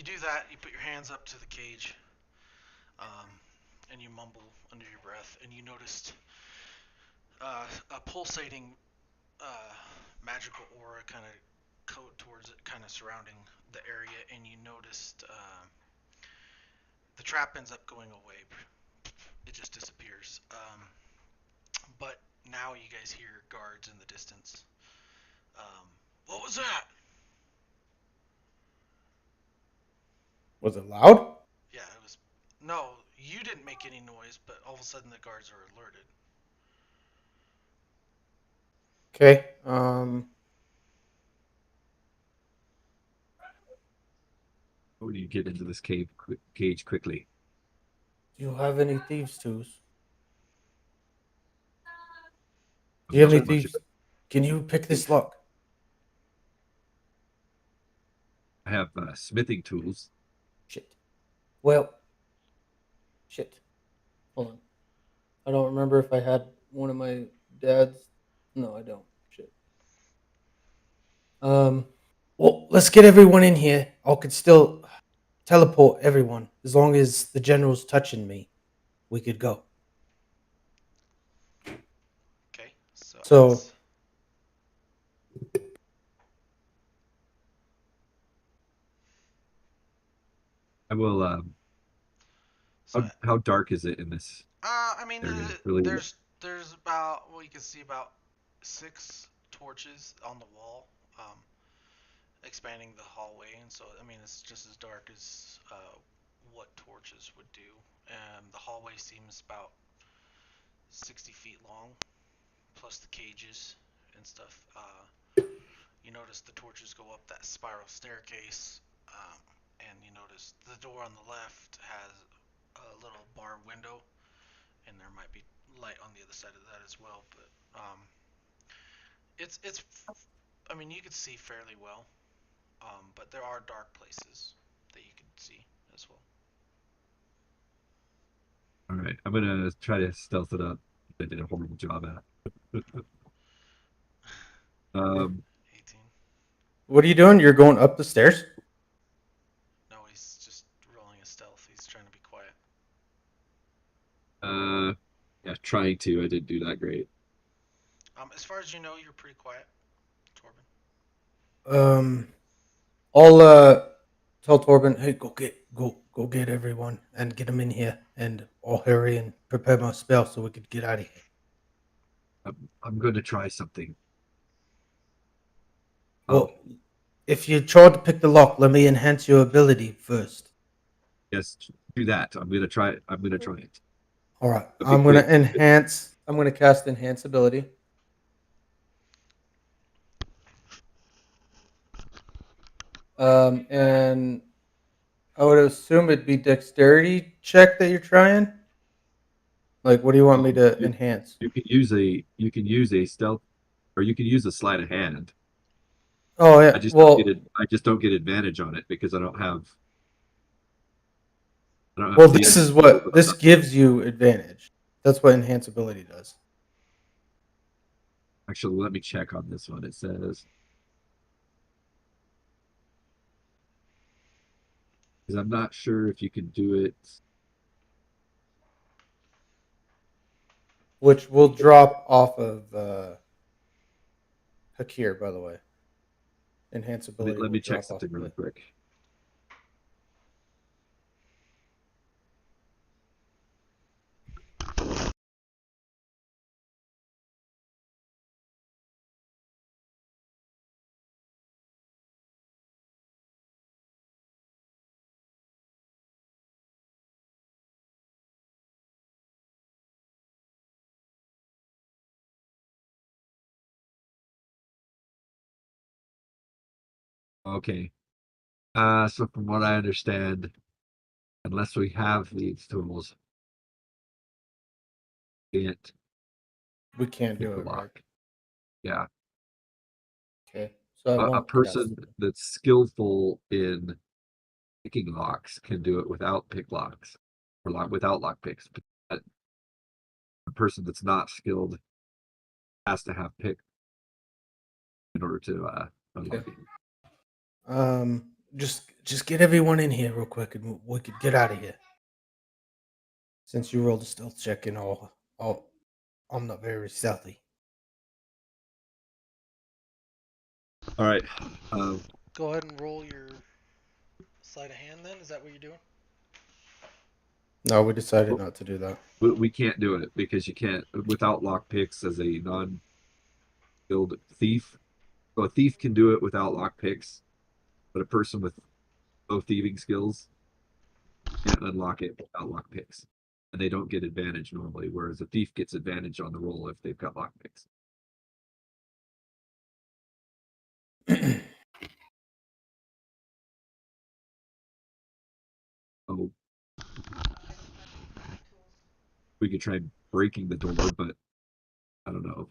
you do that. You put your hands up to the cage, and you mumble under your breath, and you noticed a pulsating magical aura kind of coat towards it, kind of surrounding the area, and you noticed the trap ends up going away. It just disappears. But now you guys hear guards in the distance. What was that? Was it loud? Yeah, it was. No, you didn't make any noise, but all of a sudden the guards are alerted. Okay. When you get into this cage quickly. Do you have any thieves' tools? Do you have any thieves? can you pick this lock? I have smithing tools. Shit. Well, shit. Hold on. I don't remember if I had one of my dad's. No, I don't. Shit. Well, let's get everyone in here. I could still teleport everyone as long as the general's touching me. We could go. Okay, so So I will. so How dark is it in this I mean, area? Really? there's about, well, you can see about 6 torches on the wall, expanding the hallway, and so I mean it's just as dark as what torches would do. And the hallway seems about 60 feet long, plus the cages and stuff. You notice the torches go up that spiral staircase, and you notice the door on the left has a little bar window, and there might be light on the other side of that as well. But it's I mean you could see fairly well, but there are dark places that you can see as well. All right, I'm gonna try to stealth it up. I did a horrible job at. 18. what are you doing? You're going up the stairs? No, he's just rolling a stealth. He's trying to be quiet. Yeah, trying to. I didn't do that great. As far as you know, you're pretty quiet, Torben. I'll tell Torben, hey, go get everyone and get them in here, and I'll hurry and prepare my spell so we could get out of here. I'm going to try something. Well, if you try to pick the lock, let me enhance your ability first. Yes, do that. I'm gonna try it. I'm gonna try it. All right, But I'm gonna enhance. I'm gonna cast enhance ability. And I would assume it'd be dexterity check that you're trying. Like, what do you want me to enhance? You can use a stealth, or you can use a sleight of hand. Oh yeah. I just don't get advantage on it because I don't have. This is what this gives you advantage. That's what enhance ability does. Actually, let me check on this one. It says, because I'm not sure if you can do it. Which will drop off of Hakir, by the way. Enhance ability. Let me check something really quick. Okay. So from what I understand, unless we have these tools, we can't pick do the it, lock. right? Yeah. Okay. So A person that's skillful in picking locks can do it without pick locks or without lock picks. But a person that's not skilled has to have pick in order to unlock it. Just get everyone in here real quick, and we could get out of here. Since you rolled a stealth check, and I'm not very stealthy. All right. Go ahead and roll your sleight of hand. Then is that what you're doing? No, we decided not to do that. We can't do it because you can't without lock picks as a non-skilled thief. So a thief can do it without lock picks, but a person with no thieving skills can't unlock it without lock picks, and they don't get advantage normally. Whereas a thief gets advantage on the roll if they've got lock picks. Oh, we could try breaking the door, but I don't know.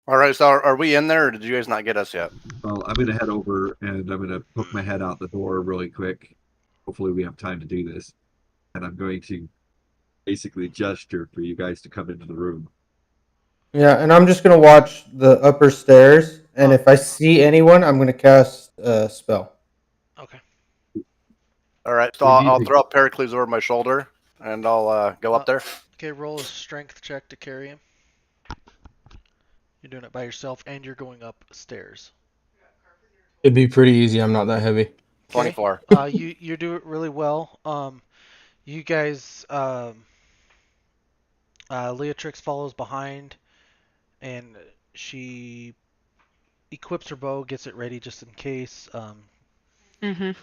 All right, so are we in there, or did you guys not get us yet? Well, I'm gonna head over and I'm gonna poke my head out the door really quick. Hopefully, we have time to do this, and I'm going to basically gesture for you guys to come into the room. Yeah, and I'm just gonna watch the upper stairs, and if I see anyone, I'm gonna cast a spell. Okay. All right, so We need I'll to- throw Pericles over my shoulder, and I'll go up there. Okay, roll a strength check to carry him. You're doing it by yourself, and you're going upstairs. It'd be pretty easy. I'm not that heavy. Okay. 24. You do it really well. You guys, Leatrix follows behind, and she equips her bow, gets it ready just in case. You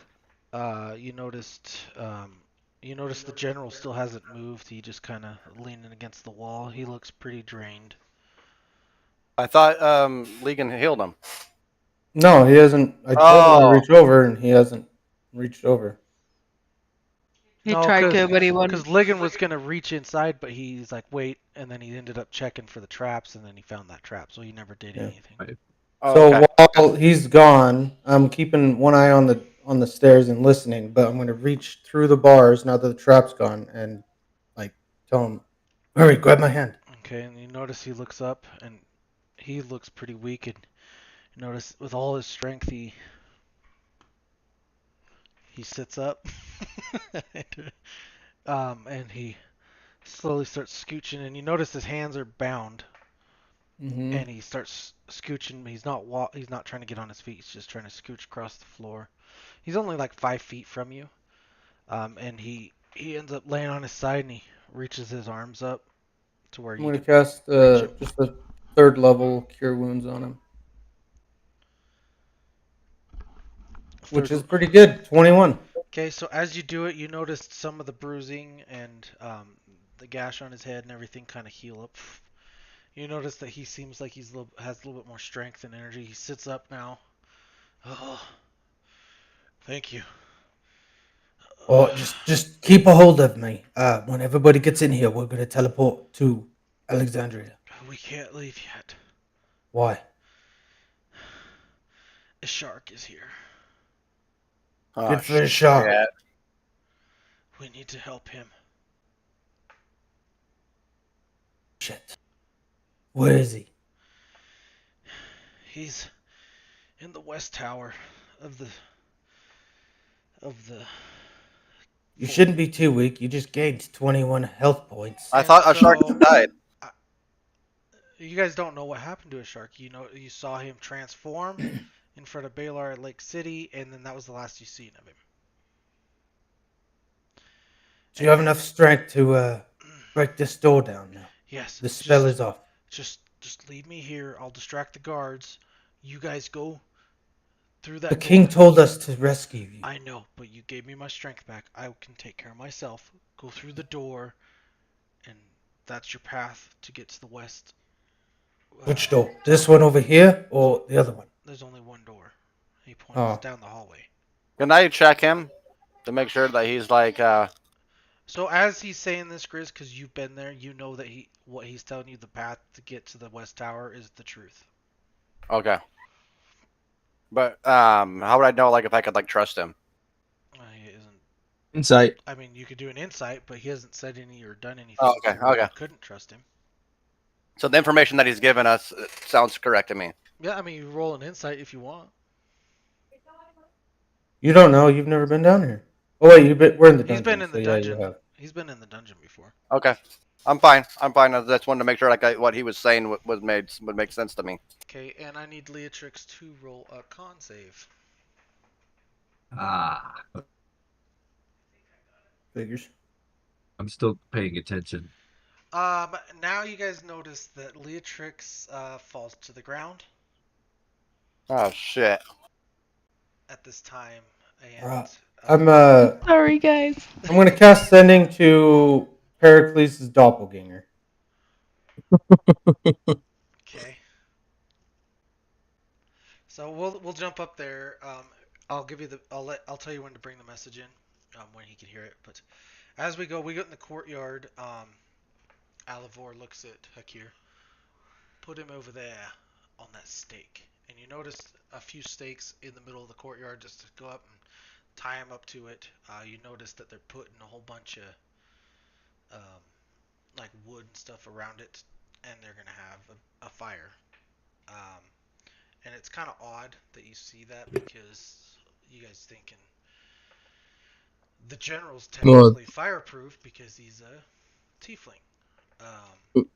noticed, the general still hasn't moved. He just kind of leaning against the wall. He looks pretty drained. I thought Legan healed him. No, he hasn't. I told him to reach over, and he hasn't reached over. He tried to, but he Because wasn't. Ligon was gonna reach inside, but he's like, wait, and then he ended up checking for the traps, and then he found that trap, so he never did Yeah. anything. Right. So okay. while he's gone, I'm keeping one eye on the stairs and listening. But I'm gonna reach through the bars now that the trap's gone, and like tell him, "Hurry, grab my hand." Okay, and you notice he looks up, and he looks pretty weak, and you notice with all his strength, he sits up, and he slowly starts scooching, and you notice his hands are bound, Mm-hmm. and he starts scooching. He's not trying to get on his feet. He's just trying to scooch across the floor. He's only like 5 feet from you, and he ends up laying on his side, and he reaches his arms up to where I'm you gonna can cast reach him. just a third level cure wounds on him, which is pretty good. 21. Okay, so as you do it, you notice some of the bruising and the gash on his head and everything kind of heal up. You notice that he seems like has a little bit more strength and energy. He sits up now. Oh, thank you. Oh, just keep a hold of me. When everybody gets in here, we're gonna teleport to Alexandria. We can't leave yet. Why? A shark is here. Good for a shark. Yeah. We need to help him. Shit. Where is he? He's in the west tower of the You fort. shouldn't be too weak. You just gained 21 health points. I thought a shark so died. you guys don't know what happened to a shark. You know, you saw him transform in front of Baylor at Lake City, and then that was the last you seen of him. So you have enough strength to break this door down now. Yes. The spell is off. Just leave me here. I'll distract the guards. You guys go through that The door. king told us to rescue you. I know, but you gave me my strength back. I can take care of myself. Go through the door, and that's your path to get to the west. Which door? This one over here or the other one? There's only one door. He points down the hallway. Can I check him to make sure that he's like So as he's saying this, Grizz, because you've been there, you know that what he's telling you, the path to get to the west tower, is the truth. okay. But how would I know like if I could like trust him? He isn't. Insight. I mean, you could do an insight, but he hasn't said any or done anything. Oh, okay, where okay. You couldn't trust him. So the information that he's given us sounds correct to me. Yeah, I mean, you roll an insight if you want. You don't know. You've never been down here. Oh wait, we're in the dungeon. He's been in the so dungeon. Yeah, you have. He's been in the dungeon before. Okay. I'm fine. I just wanted to make sure like what he was saying would make sense to me. Okay, and I need Leatrix to roll a con save. Figures. I'm still paying attention. Now you guys notice that Leatrix falls to the ground Oh shit. at this time, Right. and Sorry, guys. I'm gonna cast sending to Pericles' doppelganger. okay. So we'll jump up there. I'll give you I'll tell you when to bring the message in, when he can hear it. But as we get in the courtyard. Alivor looks at Hakir. Put him over there. that stake. And you notice a few stakes in the middle of the courtyard just to go up and tie them up to it. You notice that they're putting a whole bunch of like wood and stuff around it, and they're gonna have a fire. Um, and it's kind of odd that you see that because you guys thinking the general's technically fireproof because he's a tiefling.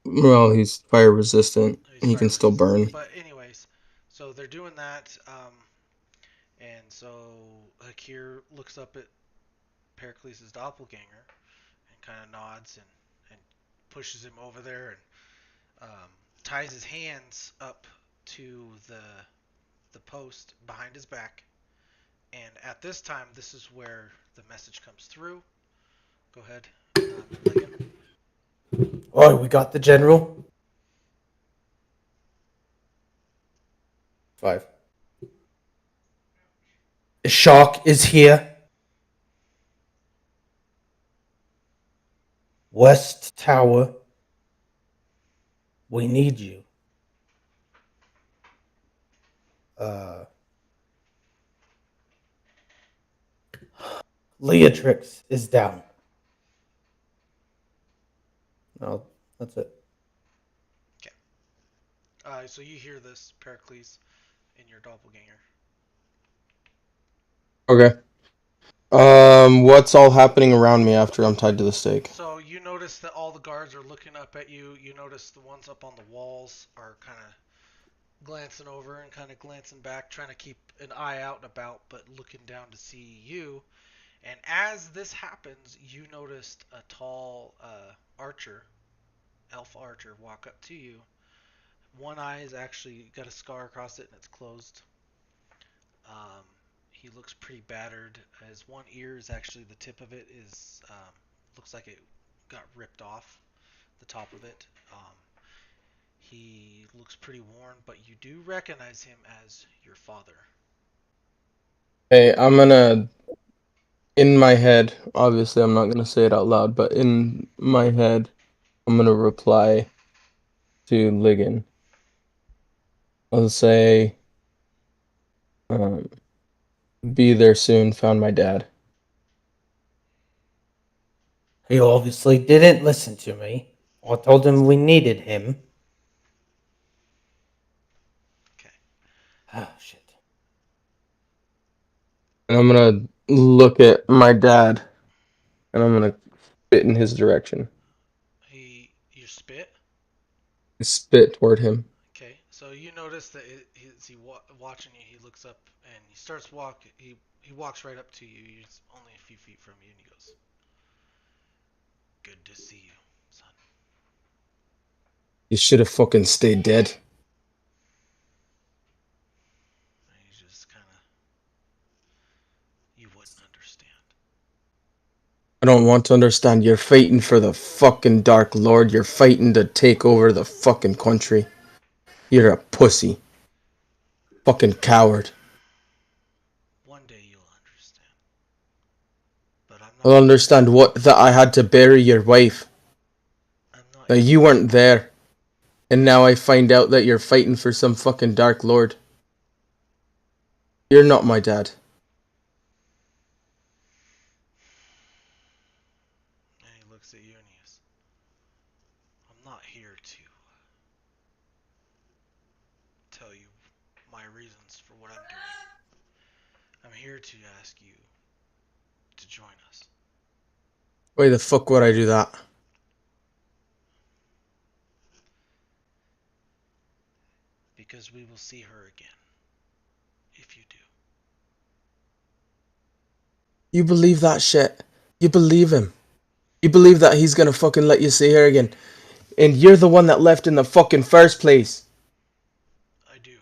Well, he's fire resistant. He can still burn. But anyways, so they're doing that, and so Hakir looks up at Pericles' doppelganger and kind of nods and pushes him over there and ties his hands up to the post behind his back. And at this time, this is where the message comes through. Go ahead, Ligon. Oh, we got the general. 5. The shark is here. West Tower. We need you. Leatrix is down. No, that's it. Okay. So you hear this, Pericles, in your doppelganger. Okay. What's all happening around me after I'm tied to the stake? So you notice that all the guards are looking up at you. You notice the ones up on the walls are kind of glancing over and kind of glancing back, trying to keep an eye out and about, but looking down to see you. And as this happens, you noticed a tall archer, elf archer, walk up to you. One eye is actually got a scar across it and it's closed. He looks pretty battered. His one ear is actually the tip of it is looks like it got ripped off the top of it. He looks pretty worn, but you do recognize him as your father. Hey, I'm gonna, in my head, obviously I'm not gonna say it out loud, but in my head, I'm gonna reply to Ligon. I'll say, be there soon, found my dad. He obviously didn't listen to me. I told him we needed him. Okay. Ah, shit. And I'm gonna look at my dad, and I'm gonna spit in his direction. You spit. Spit toward him. Okay, so you notice that watching you, he looks up and he starts walking. He walks right up to you. He's only a few feet from you, and he goes, "Good to see you, son." You should have fucking stayed dead. And he's just kind of, you wouldn't understand. I don't want to understand. You're fighting for the fucking Dark Lord. You're fighting to take over the fucking country. You're a pussy. Fucking coward. One day you'll understand. But I'm not. I'll understand what that I had to bury your wife. I'm not. Now you weren't there. And now I find out that you're fighting for some fucking Dark Lord. You're not my dad. And he looks at you and he goes, "I'm not here to tell you my reasons for what I'm doing. I'm here to ask you to join us." Why the fuck would I do that? Because we will see her again. If you do. You believe that shit? You believe him? You believe that he's gonna fucking let you see her again? And you're the one that left in the fucking first place. I do.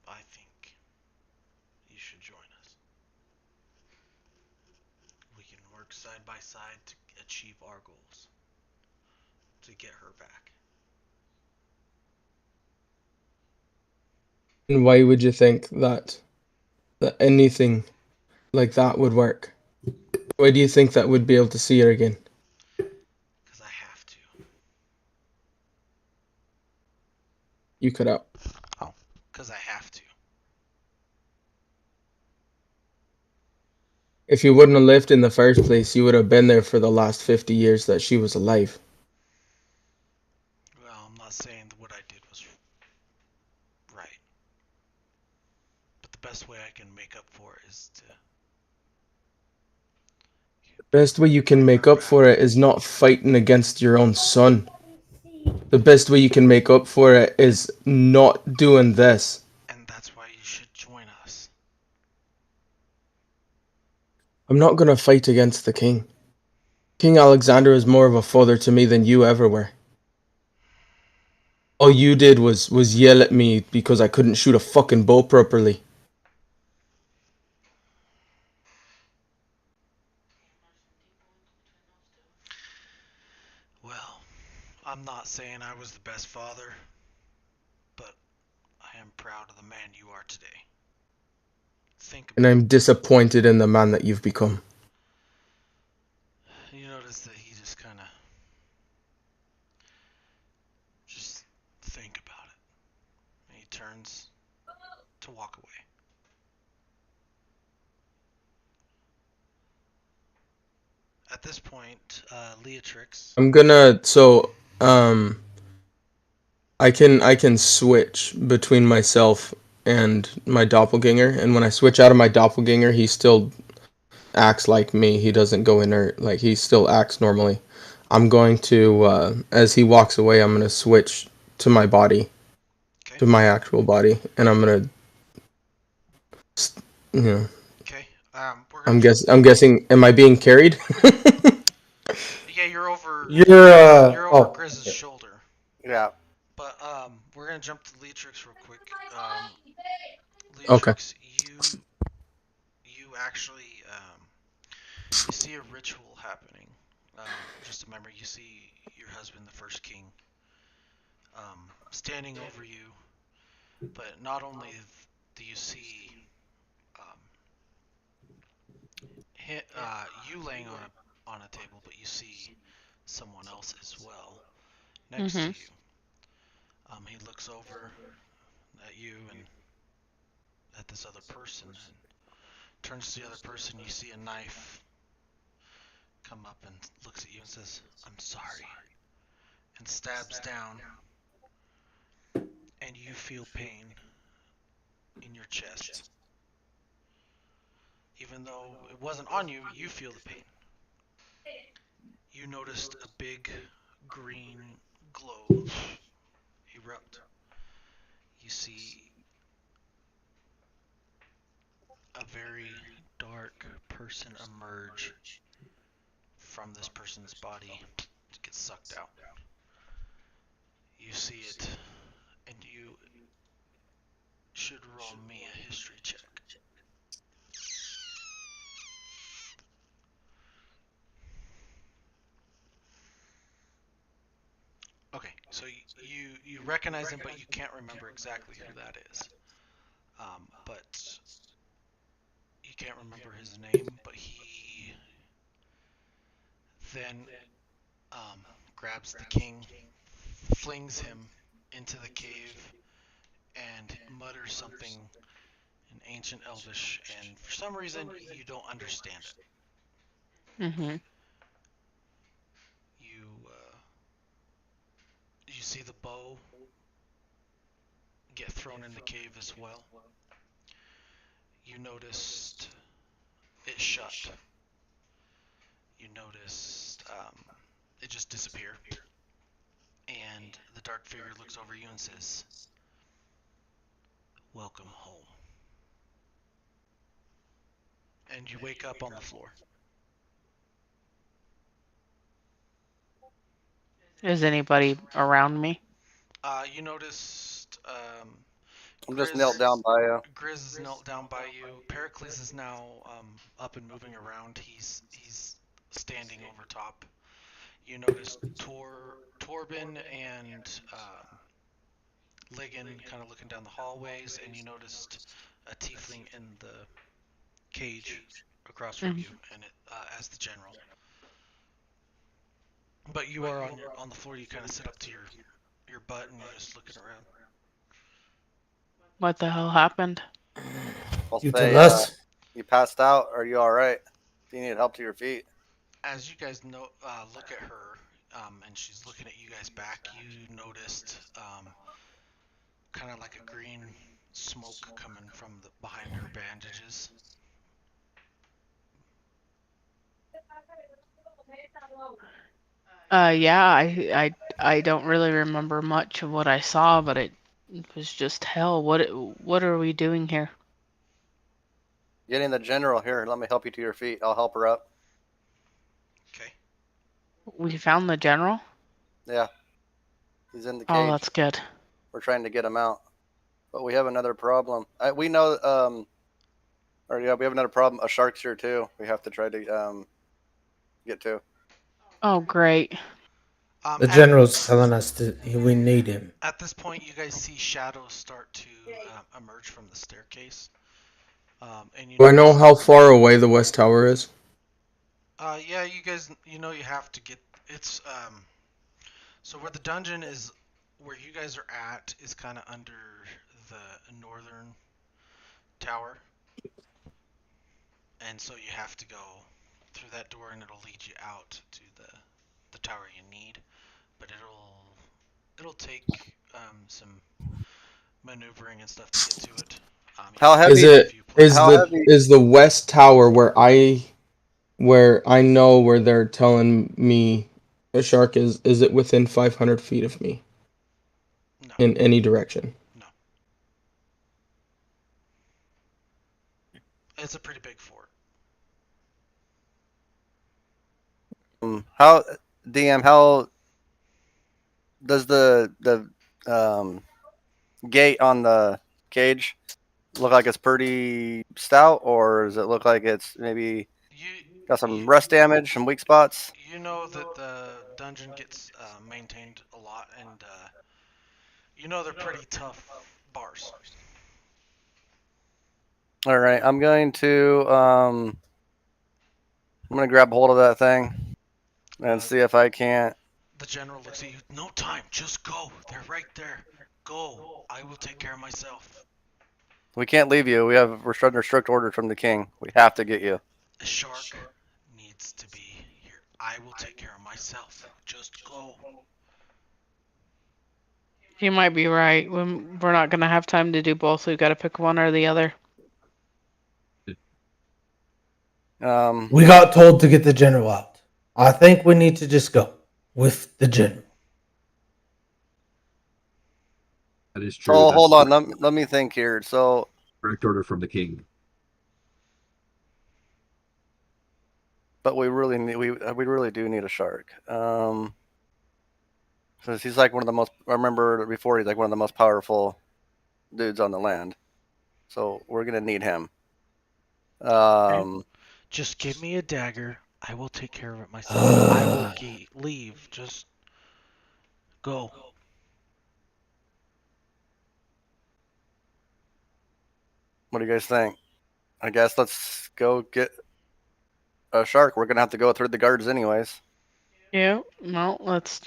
I think you should join us. We can work side by side to achieve our goals. To get her back. And why would you think that anything like that would work? Why do you think that we'd be able to see her again? Because I You cut out. Oh, because I have to. If you wouldn't have lived in the first place, you would have been there for the last 50 years that she was alive. Well, I'm not saying that what I did was right. But the best way I can make up for it is to. The best way you can make up for it is not fighting against your own son. The best way you can make up for it is not doing this. And that's why you should join us. I'm not gonna fight against the king. King Alexander is more of a father to me than you ever were. All you did was yell at me because I couldn't shoot a fucking bow properly. Well, I'm not saying I was the best father, but I am proud of the man you are today. Think about And I'm disappointed in the man that you've become. it. You notice that he just kind of just think about it. And he turns to walk away. At this point, Leatrix. I'm gonna I can switch between myself and my doppelganger, and when I switch out of my doppelganger, he still acts like me. He doesn't go inert, like he still acts normally. I'm going to as he walks away, I'm gonna switch to my body, Okay. to my actual body, and I'm gonna, you know. Okay. I'm guessing. Am I being carried? Yeah, you're over. You're You're over oh, Grizz's okay. shoulder. Yeah. But we're gonna jump to Leatrix real quick. Okay. Leatrix, you actually you see a ritual happening. Just remember, you see your husband, the first king, standing over you. But not only do you see um, you laying on a table, but you see someone else as well next to you. He looks over at you and at this other person and turns to the other person. You see a knife come up and looks at you and says, "I'm sorry," and stabs down, and you feel pain in your chest. Even though it wasn't on you, you feel the pain. You noticed a big green glow erupt. You see a very dark person emerge from this person's body to get sucked out. You see it, and you should roll me a history check. Okay, so you recognize him, but you can't remember exactly who that is. But you can't remember his name, but he then grabs the king, flings him into the cave, and mutters something in ancient Elvish, and for some reason you don't understand it. You you see the bow get thrown in the cave as well. You noticed it shut. You noticed it just disappear. And the dark figure looks over you and says, "Welcome home." And you wake up on the floor. Is anybody around me? You noticed I'm just knelt down by you. Grizz is knelt down by you. Pericles is now up and moving around. He's standing over top. You notice Torben and Ligon kind of looking down the hallways, and you noticed a tiefling in the cage across from you, and it as the general. But you are on the floor. You kind of sit up to your butt, and you're just looking around. What the hell happened? I'll You say, tell us. you passed out. Or are you all right? Do you need help to your feet? As you guys know, look at her, and she's looking at you guys back. You noticed kind of like a green smoke coming from behind her bandages. Yeah, I don't really remember much of what I saw, but it was just hell. What are we doing here? Getting the general here. Let me help you to your feet. I'll help her up. Okay. We found the general? Yeah. He's in the Oh, cage. that's good. We're trying to get him out. But we have another problem. We know, we have another problem. A shark's here too. We have to try to get to. Oh, great. The general's telling us that we need him. At this point, you guys see shadows start to emerge from the staircase. And you Do I know notice, how far away the West Tower is? yeah, you guys, you have to get. It's so where the dungeon is, where you guys are at, is kind of under the northern tower, and so you have to go through that door, and it'll lead you out to the tower you need. But it'll take some maneuvering and stuff to get to it. How heavy Is it how heavy? is the West Tower where I know where they're telling me a shark is it within 500 feet of me? No. In any direction? No. It's a pretty big fort. How DM? How does the gate on the cage look like it's pretty stout, or does it look like it's maybe got some rust damage, some weak spots? You know that the dungeon gets maintained a lot, and they're pretty tough bars. All right, I'm going to grab hold of that thing and see if I can't. The general looks at you. No time. Just go. They're right there. Go. I will take care of myself. We can't leave you. We're under strict orders from the king. We have to get you. A shark needs to be here. I will take care of myself. Just go. You might be right. We're not gonna have time to do both. We've got to pick one or the other. We got told to get the general out. I think we need to just go with the general. That is true. Oh, hold on. Let me think here. So, direct order from the king. but we really need we really do need a shark. Because he's like one of the most. I remember before he's like one of the most powerful dudes on the land. So we're gonna need him. Just give me a dagger. I will take care of it myself. I will leave. Just go. What do you guys think? I guess let's go get a shark. We're gonna have to go through the guards anyways. Yeah. Well, let's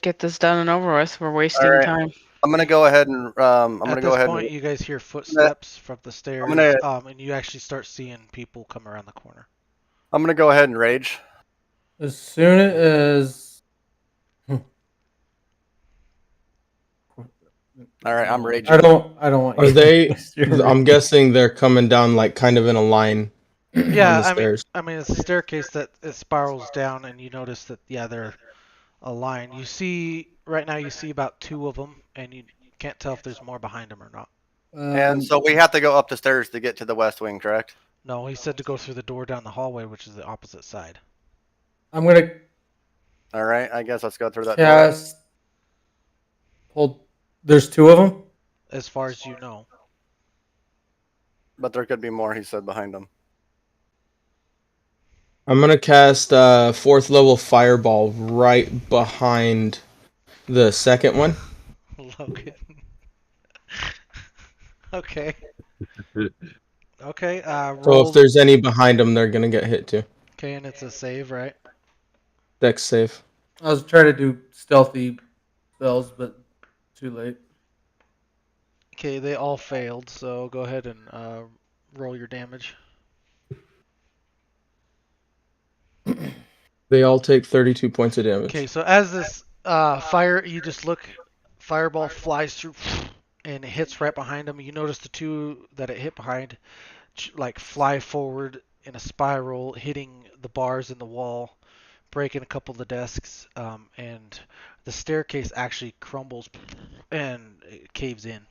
get this done and over with. We're wasting time. I'm gonna go ahead and At this point, you guys hear footsteps from the stairs, and you actually start seeing people come around the corner. I'm gonna go ahead and rage. As soon as. All right, I'm raging. I don't want. Are they? I'm guessing they're coming down like kind of in a line. Yeah, on the stairs. I mean, it's a staircase that it spirals down, and you notice that they're a line. You see right now, you see about 2 of them, and you can't tell if there's more behind them or not. And so we have to go up the stairs to get to the west wing, correct? No, he said to go through the door down the hallway, which is the opposite side. I'm gonna. All right, I guess let's go through that cast. Hold. There's 2 of them. As far as you know. But there could be more. He said behind them. I'm gonna cast 4th level fireball right behind the second one. Logan. Okay. Okay. Roll. So if there's any behind them, they're gonna get hit too. Okay, and it's a save, right? Dex save. I was trying to do stealthy spells, but too late. Okay, they all failed, so go ahead and roll your damage. They all take 32 points of damage. Okay, so as this fire, you just look, fireball flies through and it hits right behind them. You notice the two that it hit behind like fly forward in a spiral, hitting the bars in the wall, breaking a couple of the desks, and the staircase actually crumbles and it caves in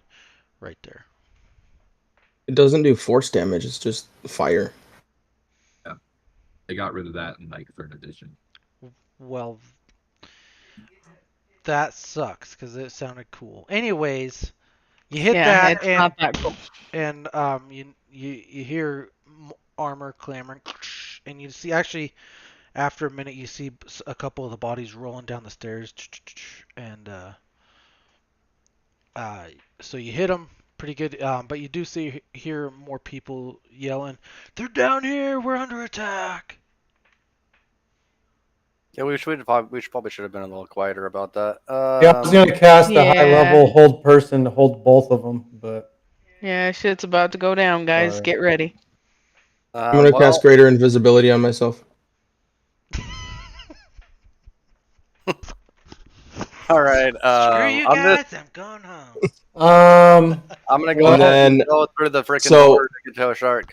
right there. It doesn't do force damage, it's just fire. Yeah. They got rid of that in like 3rd edition. Well, that sucks because it sounded cool. Anyways, you hit that it's not that cool. and you hear armor clamoring, and you see actually after a minute you see a couple of the bodies rolling down the stairs, and so you hit them pretty good, but you do hear more people yelling, "They're down here! We're under attack!" Yeah, we should probably should have been a little quieter about that. Yeah, I was gonna cast a high level hold person to hold both of them, but yeah, shit's about to go down, guys. Sorry. Get ready. I'm gonna cast greater invisibility on myself. All right. Screw you guys! I'm going home. I'm gonna go ahead and go through the freaking water to get to a shark.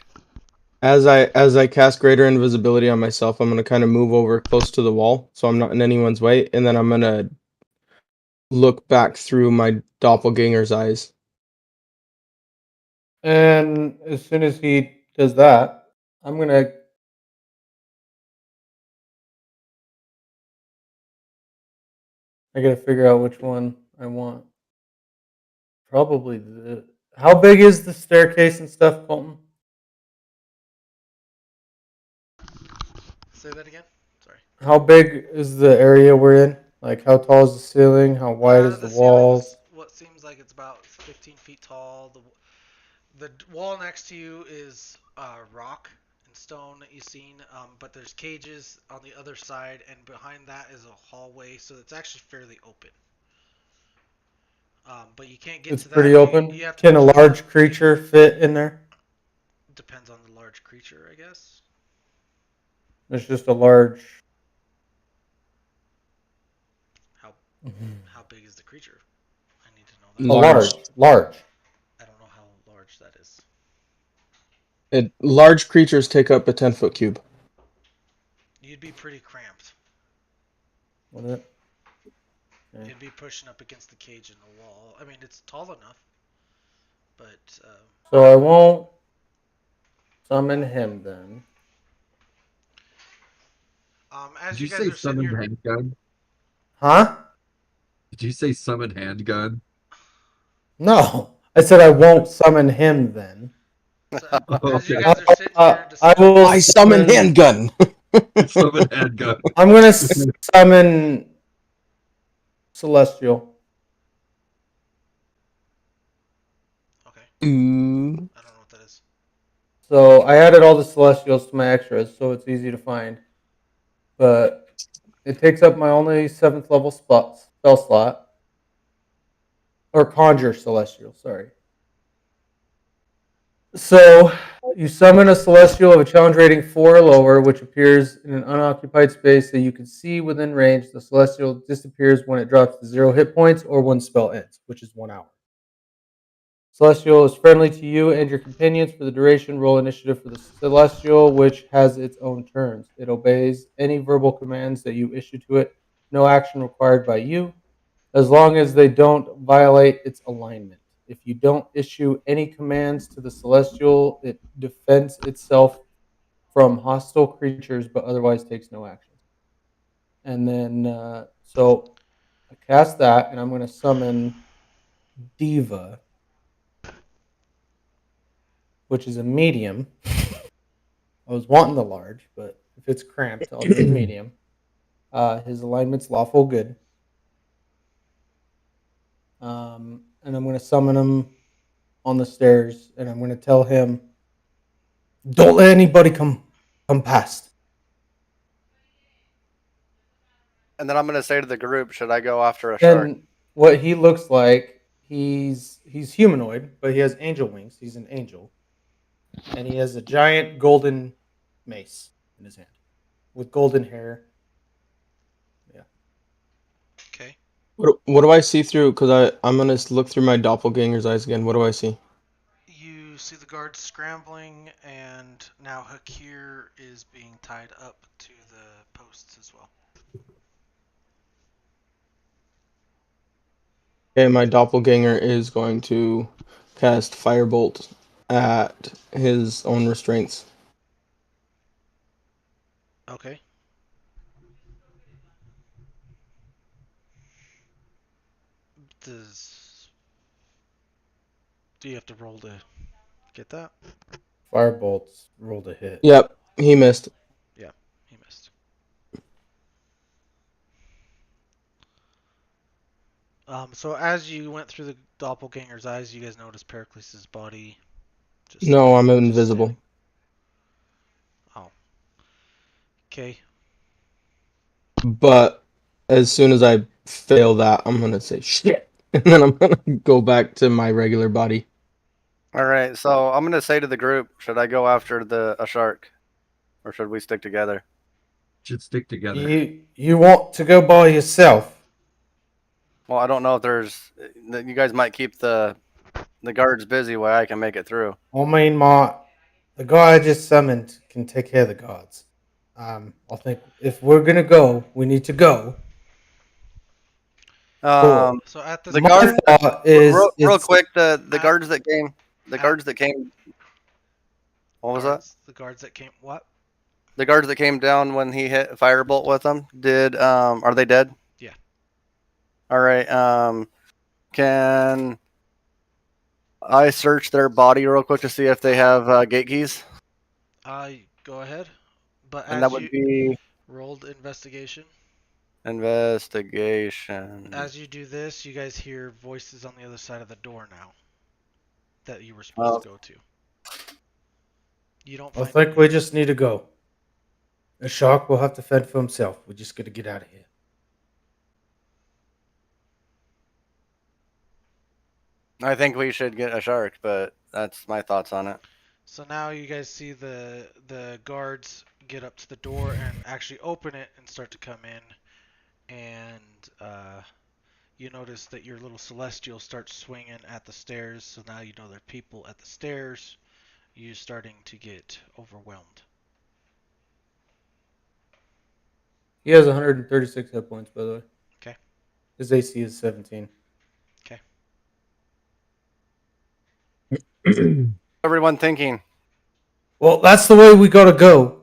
As I cast greater invisibility on myself, I'm gonna kind of move over close to the wall, so I'm not in anyone's way, and then I'm gonna look back through my doppelganger's eyes. And as soon as he does that, I'm gonna I gotta figure out which one I want. Probably the. How big is the staircase and stuff, Colton? Say that again. Sorry. How big is the area we're in? Like, how tall is the ceiling? How wide is the walls? What seems like it's about 15 feet tall. The wall next to you is rock and stone that you've seen, but there's cages on the other side, and behind that is a hallway, so it's actually fairly open. But you can't get It's to that. Pretty open. You have to Can a large creature fit in there? Depends on the large creature, I guess. It's just a large. How big is the creature? I need to know that. Large. I don't know how large that is. Large creatures take up a 10-foot cube. You'd be pretty cramped. What it? Okay. You'd be pushing up against the cage in the wall. I mean, it's tall enough, but. So I won't summon him then. As Did you say summon handgun? Huh? Did you say summon handgun? No, I said I won't summon him then. As you guys are sitting here, I summon handgun. Summon handgun. I'm gonna summon Celestial. Okay. I don't know what that is. So I added all the Celestials to my extras, so it's easy to find. But it takes up my only 7th level spell slot. Or Conjure Celestial, sorry. So you summon a Celestial of a challenge rating 4 or lower, which appears in an unoccupied space that you can see within range. The Celestial disappears when it drops to 0 hit points or when spell ends, which is 1 hour. Celestial is friendly to you and your companions for the duration. Roll initiative for the Celestial, which has its own turns. It obeys any verbal commands that you issue to it. No action required by you, as long as they don't violate its alignment. If you don't issue any commands to the Celestial, it defends itself from hostile creatures, but otherwise takes no action. And then, so I cast that, and I'm going to summon Diva, which is a medium. I was wanting the large, but if it's cramped, I'll do the medium. His alignment's lawful good. And I'm going to summon him on the stairs, and I'm going to tell him, don't let anybody come past. And then I'm going to say to the group, should I go after a shark? And what he looks like, He's humanoid, but he has angel wings. He's an angel, and he has a giant golden mace in his hand with golden hair. Yeah. Okay. What do I see through? Because I'm gonna look through my doppelganger's eyes again. What do I see? You see the guards scrambling, and now Hakir is being tied up to the posts as well. Okay, my doppelganger is going to cast Firebolt at his own restraints. Okay. Do you have to roll to get that? Firebolts rolled a hit. Yep, he missed. Yeah, he missed. So as you went through the doppelganger's eyes, you guys noticed Pericles' body. No, I'm just invisible. standing. Oh. Okay. But as soon as I fail that, I'm gonna say shit, and then I'm gonna go back to my regular body. All right, so I'm gonna say to the group, should I go after a shark, or should we stick together? Should stick together. You want to go by yourself? Well, I don't know if there's. You guys might keep the guards busy while I can make it through. I mean, the guy I just summoned can take care of the guards. I think if we're gonna go, we need to go. Um, So at this the My guard, thought is real quick, the at- guards that came, at- guards that came. What was that? The guards that came. What? The guards that came down when he hit firebolt with them. Are they dead? Yeah. All right. Can I search their body real quick to see if they have gate keys? Go ahead. But And as that would you be rolled investigation, investigation. as you do this, you guys hear voices on the other side of the door now that you were supposed to go to. You don't I find. think we just need to go. A shark will have to fend for himself. We just got to get out of here. I think we should get a shark, but that's my thoughts on it. So now you guys see the guards get up to the door and actually open it and start to come in, and you notice that your little celestial starts swinging at the stairs. So now you know there are people at the stairs. You're starting to get overwhelmed. He has 136 hit points, by the way. Okay. His AC is 17. Okay. Everyone thinking. Well, that's the way we got to go.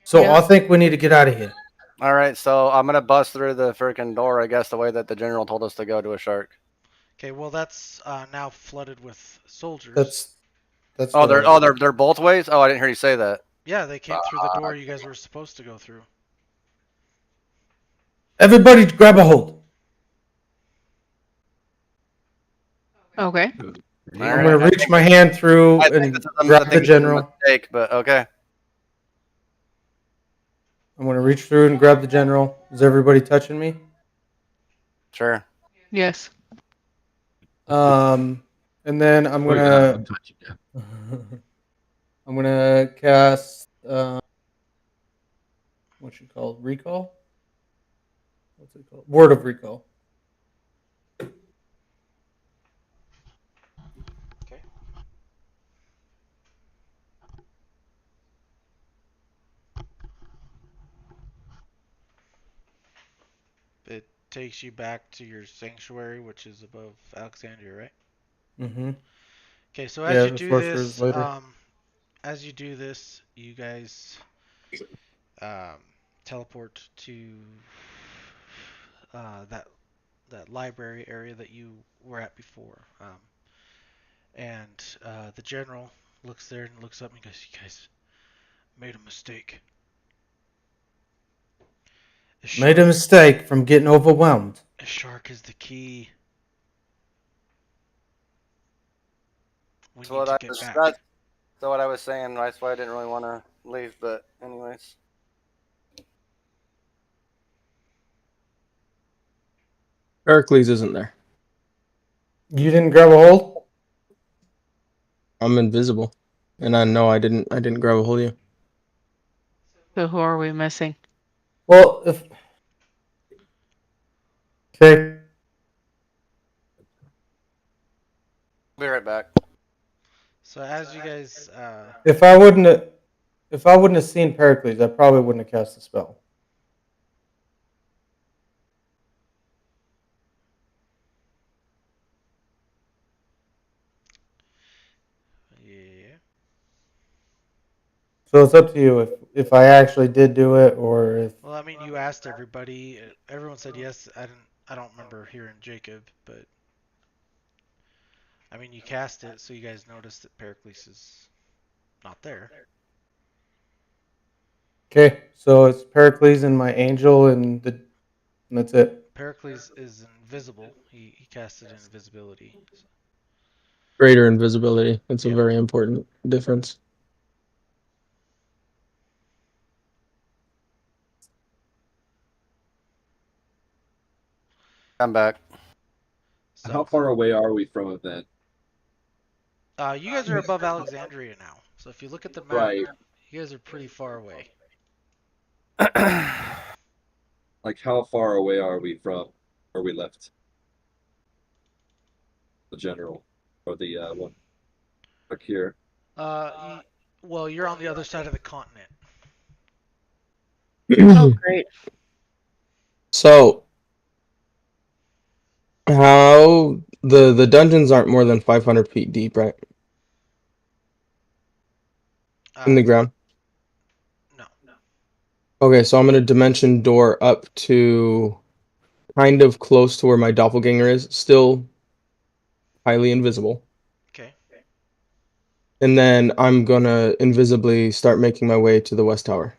So Yeah. I think we need to get out of here. All right, so I'm gonna bust through the freaking door. I guess the way that the general told us to go to a shark. Okay. Well, that's now flooded with soldiers. That's. They're both ways. Oh, I didn't hear you say that. Yeah, they came through the door you guys were supposed to go through. Everybody, grab a hold. Okay. All I'm right, gonna reach my hand through I think and this is grab the this is a general. mistake, but okay. I'm gonna reach through and grab the general. Is everybody touching me? Sure. Yes. And then I'm Oh, yeah, gonna I'm touching you. I'm gonna cast what's it called? Recall? What's it called? Word of recall. Okay. It takes you back to your sanctuary, which is above Alexandria, right? Mm-hmm. Okay, so Yeah, the sorcerer's later. as you do this, you guys teleport to that library area that you were at before, and the general looks there and looks up and goes, "You guys made a mistake. Made a mistake from getting overwhelmed. A shark is the key. We So need what to I get was back." that's so what I was saying. That's why I didn't really want to leave. But anyways, Pericles isn't there. You didn't grab a hold? I'm invisible, and I know I didn't grab a hold of you. So who are we missing? Well, if okay, Be right back. So as you guys, if I wouldn't have seen Pericles, I probably wouldn't have cast the spell. yeah. So it's up to you if I actually did do it or if. Well, I mean, you asked everybody. Everyone said yes. I didn't. I don't remember hearing Jacob, but I mean, you cast it, so you guys noticed that Pericles is not there. Okay, so it's Pericles and my angel, and that's it. Pericles is invisible. He casted invisibility. So. Greater invisibility. That's a Yep. very important difference. I'm back. So. How far away are we from it then? You guys are above Alexandria now. So if you look at the map, Right. you guys are pretty far away. Like how far away are we from where we left the general or the one back here? Well, you're on the other side of the continent. Oh, great. So how the dungeons aren't more than 500 feet deep, right? In the ground. No. Okay, so I'm gonna dimension door up to kind of close to where my doppelganger is, still highly invisible. Okay. And then I'm gonna invisibly start making my way to the west tower.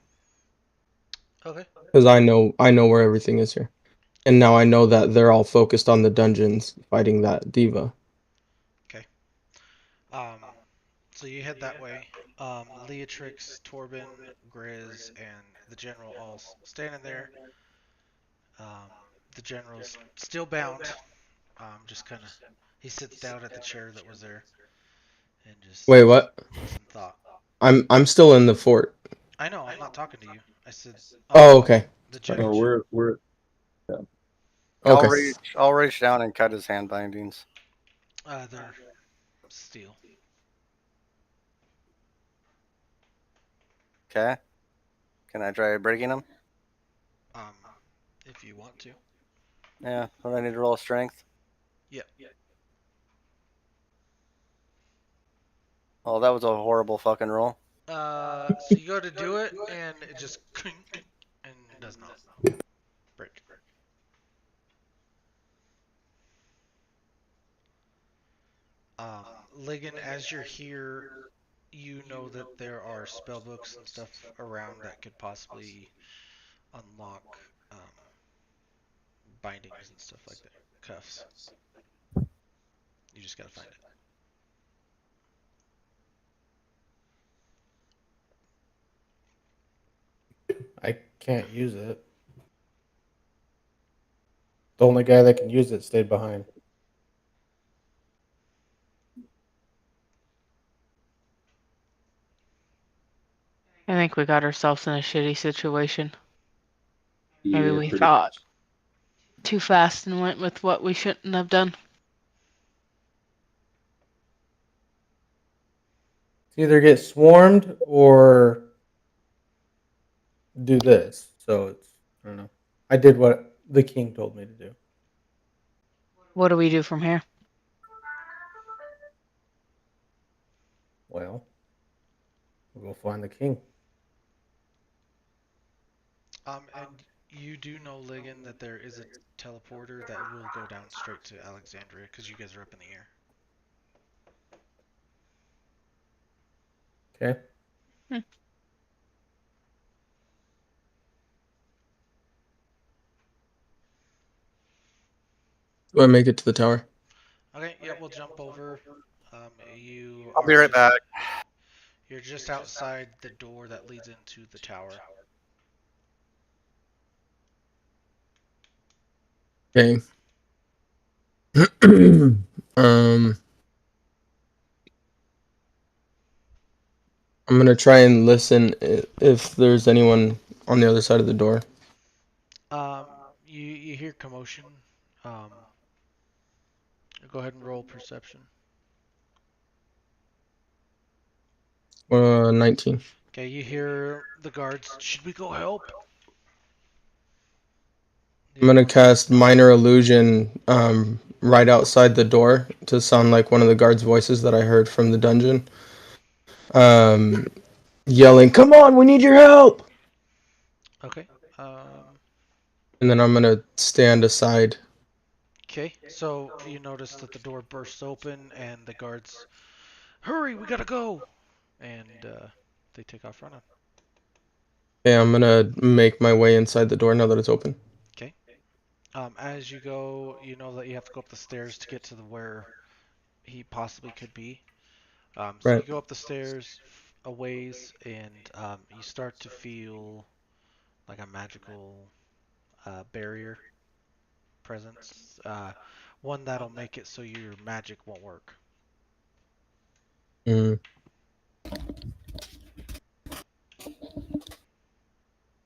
Okay. Because I know where everything is here. And now I know that they're all focused on the dungeons fighting that diva. Okay. So you head that way. Leatrix, Torben, Grizz, and the general all standing there. The general's still bound. Just kind of, he sits down at the chair that was there, and just Wait, what? is in thought. I'm still in the fort. I know. I'm not talking to you. I said. Oh, okay. The Sorry. general. No, we're yeah. Okay. I'll reach down and cut his hand bindings. They're steel. Okay. Can I try breaking them? If you want to. Yeah. Don't I need to roll strength? Yep. Oh, that was a horrible fucking roll. So you go to do it, and it just clink, and does not break. Ligon, as you're here, you know that there are spell books and stuff around that could possibly unlock bindings and stuff like that. Cuffs. You just gotta find it. I can't use it. The only guy that can use it stayed behind. I think we got ourselves in a shitty situation. Maybe Yeah, we pretty thought much. too fast and went with what we shouldn't have done. It's either get swarmed or do this. So it's, I don't know. I did what the king told me to do. What do we do from here? Well, we'll go find the king. And you do know, Ligon, that there is a teleporter that will go down straight to Alexandria because you guys are up in the air. Okay. Do I make it to the tower? Okay, yeah, we'll jump over. You I'll are be right just back. you're just outside the door that leads into the tower. Okay. I'm gonna try and listen if there's anyone on the other side of the door. You hear commotion. Go ahead and roll perception. 19. Okay, you hear the guards. Should we go help? I'm gonna cast minor illusion right outside the door to sound like one of the guards' voices that I heard from the dungeon. Yelling, "Come on, we need your help!" Okay. And then I'm gonna stand aside. Okay, so you notice that the door bursts open and the guards, hurry, we gotta go! And they take off running. Okay, I'm gonna make my way inside the door now that it's open. Okay. As you go, you know that you have to go up the stairs to get to where he possibly could be. So Right. you go up the stairs a ways, and you start to feel like a magical barrier presence. One that'll make it so your magic won't work. Mm.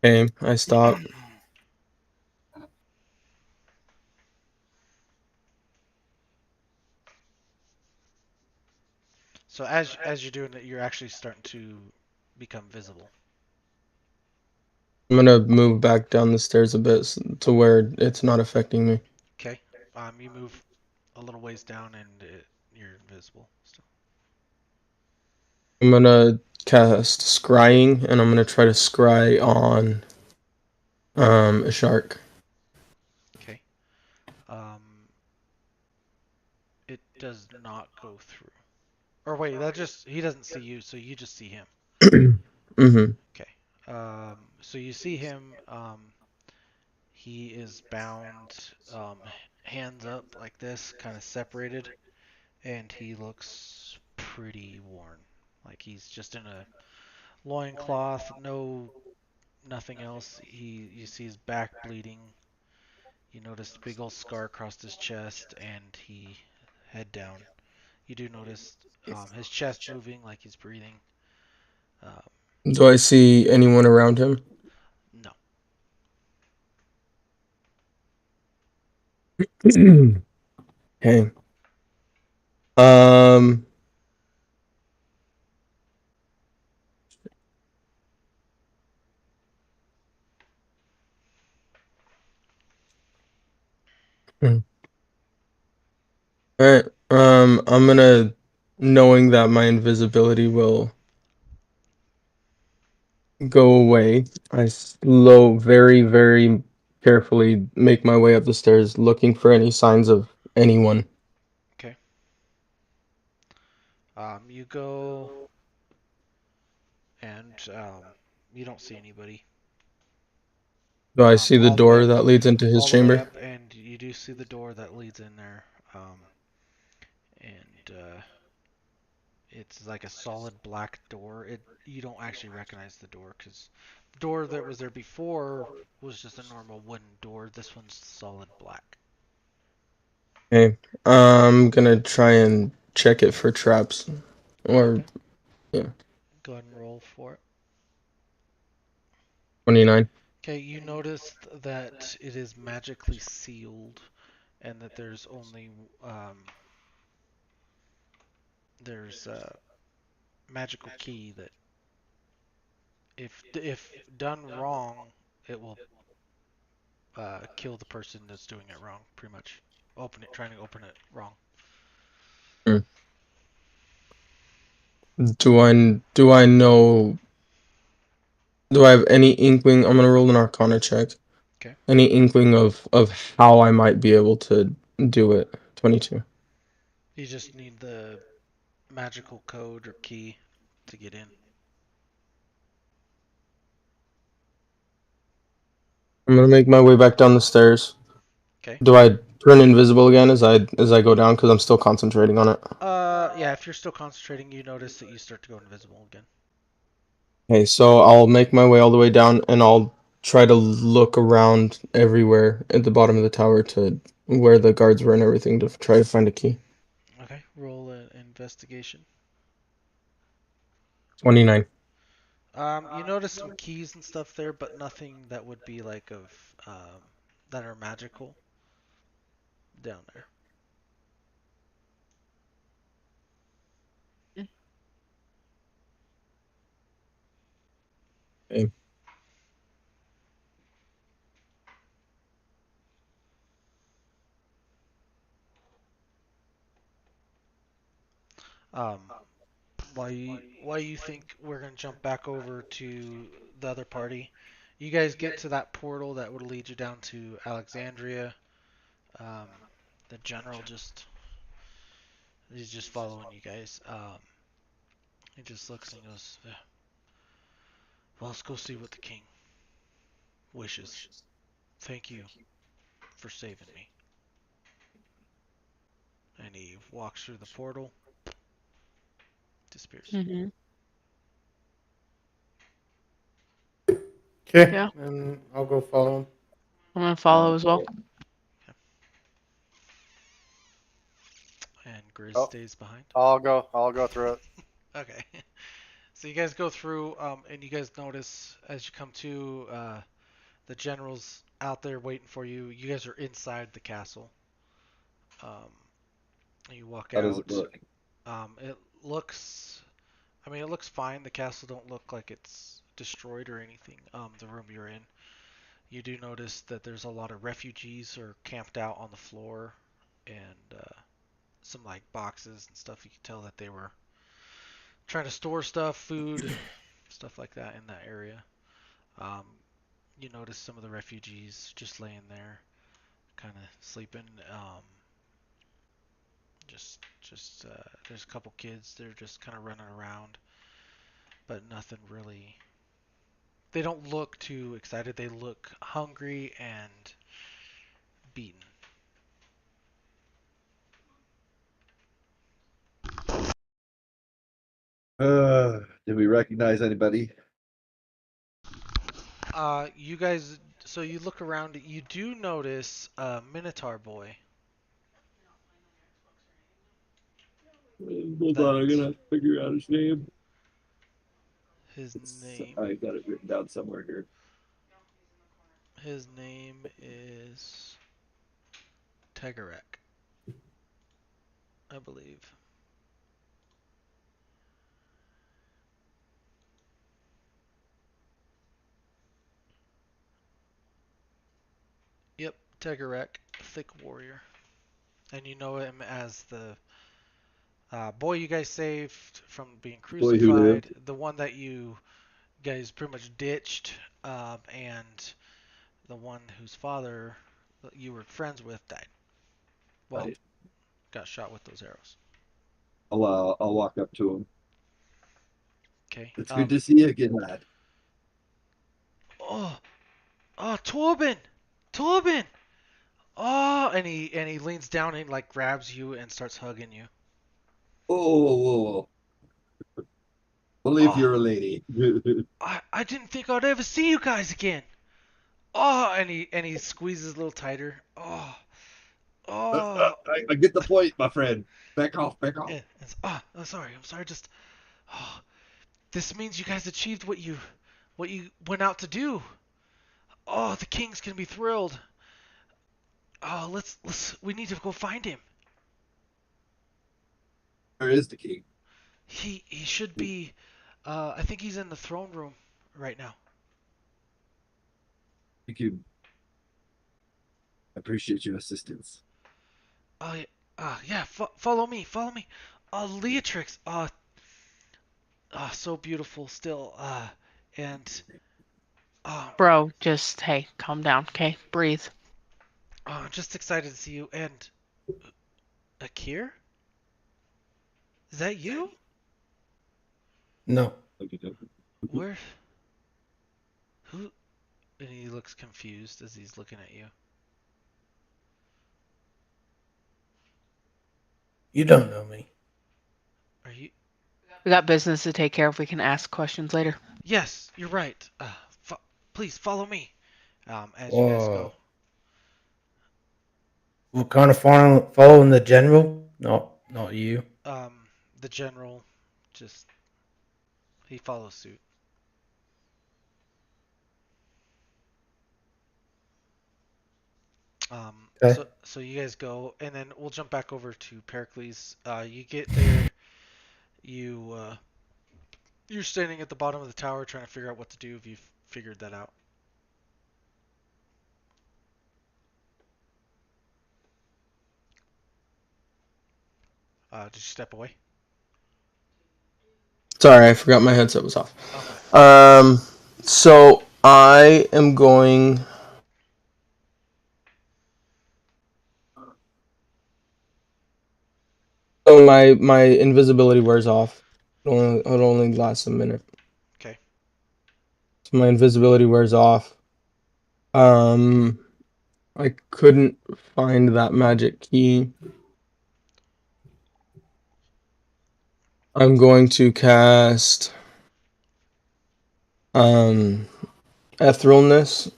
Okay, I stop. So as you're doing it, you're actually starting to become visible. I'm gonna move back down the stairs a bit to where it's not affecting me. Okay. You move a little ways down, and you're invisible still. I'm gonna cast scrying, and I'm gonna try to scry on a shark. Okay. It does not go through. Or wait, he doesn't see you, so you just see him. Mm-hmm. Okay. So you see him. He is bound, hands up like this, kind of separated, and he looks pretty worn. Like he's just in a loincloth, nothing else. You see his back bleeding. You notice the big old scar across his chest, and he head down. You do notice his chest moving, like he's breathing. Do I see anyone around him? No. Okay. Um. All right. I'm gonna, knowing that my invisibility will go away, I very, very carefully make my way up the stairs, looking for any signs of anyone. Okay. You go, and you don't see anybody. Do I see the All the way door up, that leads into his all the way chamber? up, and you do see the door that leads in there. And it's like a solid black door. You don't actually recognize the door because the door that was there before was just a normal wooden door. This one's solid black. Okay. I'm gonna try and check it for traps. Or, Okay. yeah. Go ahead and roll for it. 29. Okay, you notice that it is magically sealed, and that there's only there's a magical key that if done wrong, it will kill the person that's doing it wrong. Pretty much, trying to open it wrong. Hmm. Do I know? Do I have any inkling? I'm gonna roll an Arcana check. Okay. Any inkling of how I might be able to do it? 22. You just need the magical code or key to get in. I'm gonna make my way back down the stairs. Okay. Do I turn invisible again as I go down? Because I'm still concentrating on it. Yeah. If you're still concentrating, you notice that you start to go invisible again. Okay, so I'll make my way all the way down, and I'll try to look around everywhere at the bottom of the tower to where the guards were and everything to try to find a key. Roll an investigation. 29. You notice some keys and stuff there, but nothing that would be like of that are magical down there. Okay. Why you think we're gonna jump back over to the other party? You guys get to that portal that would lead you down to Alexandria. Um, the general he's just following you guys. He just looks and goes, "Well, let's go see what the king wishes. Thank you for saving me." And he walks through the portal, disappears. Mm-hmm. Okay. Yeah. And I'll go follow him. I'm gonna follow as well. And Grizz Oh. stays behind. I'll go through it. Okay. So you guys go through, and you guys notice as you come to, the general's out there waiting for you. You guys are inside the castle. You walk How out. does it look? It looks, I mean, it looks fine. The castle don't look like it's destroyed or anything. The room you're in, you do notice that there's a lot of refugees are camped out on the floor, and some like boxes and stuff. You can tell that they were trying to store stuff, food, stuff like that in that area. Um, you notice some of the refugees just laying there, kind of sleeping. There's a couple kids. They're just kind of running around, but nothing really. They don't look too excited. They look hungry and beaten. Did we recognize anybody? You guys. So you look around. You do notice a Minotaur boy. Hold on, I'm gonna figure out his name. His name. I got it written down somewhere here. His name is Tegarek, I believe. Yep, Tegarek, thick warrior, and you know him as the boy you guys saved from being Boy who crucified, lived. the one that you guys pretty much ditched, and the one whose father that you were friends with died. Well, Right. got shot with those arrows. I'll walk up to him. Okay. It's good to see you again, lad. Oh, Torben, Torben. Oh, and he leans down and like grabs you and starts hugging you. Oh, believe Oh, you're a lady. I didn't think I'd ever see you guys again. Oh, and he squeezes a little tighter. Oh, oh. I get the point, my friend. Back off, back off. I'm sorry. I'm sorry. Just, oh, this means you guys achieved what you went out to do. Oh, the king's gonna be thrilled. Oh, we need to go find him. Where is the king? He should be. I think he's in the throne room right now. Thank you. I appreciate your assistance. Oh, yeah. Follow me. Follow me. Leatrix. So beautiful still. And Bro, just hey, calm down, okay? Breathe. I'm just excited to see you. And Akir, is that you? No. Where? Who? And he looks confused as he's looking at you. You don't know me. Are you? We got business to take care of. We can ask questions later. Yes, you're right. Please follow me. As you guys Whoa. go. What kind of following the general? No, Not you. The general, just he follows suit. Okay. So you guys go, and then we'll jump back over to Pericles. You get there, you're standing at the bottom of the tower trying to figure out what to do. If you've figured that out. Did you step away? Sorry, I forgot my headset was off. Okay. So I am going. So my invisibility wears off. It only lasts a minute. Okay. So my invisibility wears off. I couldn't find that magic key. I'm going to cast etherealness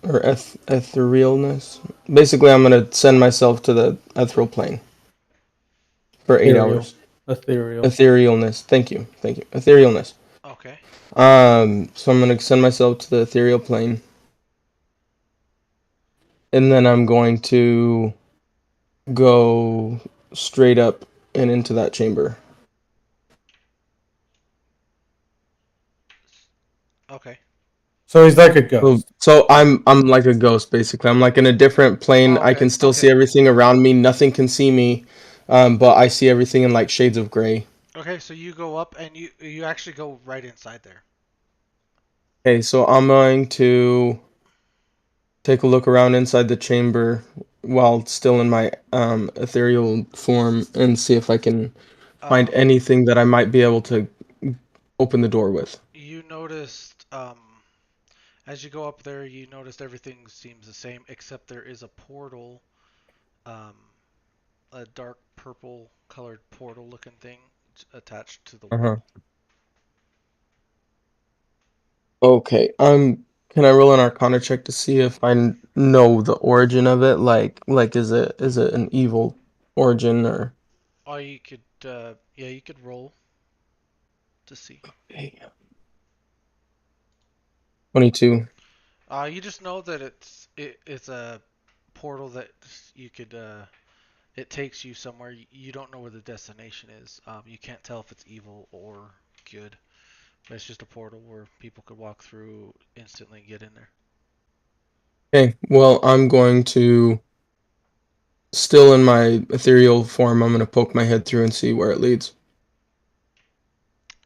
or etherealness. Basically, I'm gonna send myself to the ethereal plane for 8 hours. Ethereal. Etherealness. Thank you. Etherealness. Okay. So I'm gonna send myself to the ethereal plane, and then I'm going to go straight up and into that chamber. Okay. So he's like a ghost. So I'm like a ghost basically. I'm like in a different plane. I can still see everything around me. Nothing can see me, but I see everything in like shades of gray. Okay, so you go up and you actually go right inside there. Okay, so I'm going to take a look around inside the chamber while still in my ethereal form and see if I can find anything that I might be able to open the door with. You noticed, as you go up there, you noticed everything seems the same except there is a portal, a dark purple colored portal looking thing attached to the wall. Okay, can I roll an Arcana check to see if I know the origin of it? Like is it an evil origin or? Oh, you could, yeah, you could roll to see. Okay. 22. You just know that it's a portal that you could, it takes you somewhere. You don't know where the destination is. You can't tell if it's evil or good. But it's just a portal where people could walk through instantly and get in there. Okay, well, I'm going to, still in my ethereal form, I'm going to poke my head through and see where it leads.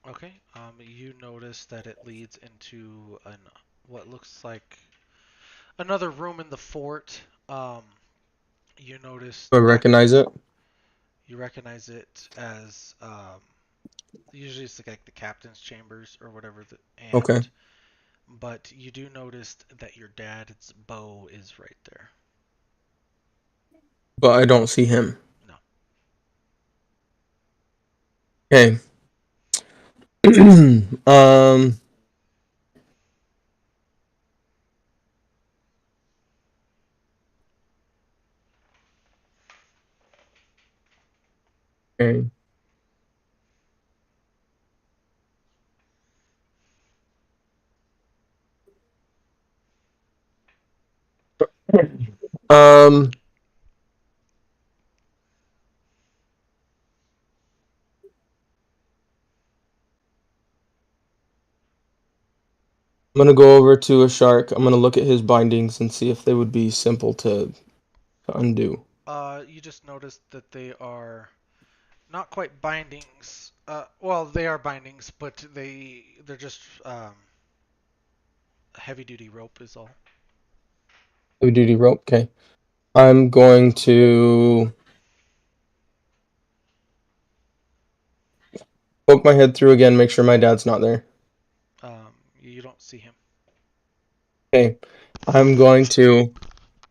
Okay, you notice that it leads into what looks like another room in the fort. You notice Do I recognize it? You recognize it as usually it's like the captain's chambers or whatever. Okay. But you do notice that your dad's bow is right there. But I don't see him. No. Okay. Okay. Um, I'm gonna go over to a shark. I'm gonna look at his bindings and see if they would be simple to undo. You just noticed that they are not quite bindings. Well, they are bindings, but they're just heavy duty rope is all. Heavy duty rope. Okay. I'm going to poke my head through again, make sure my dad's not there. You don't see him. Okay. I'm going to.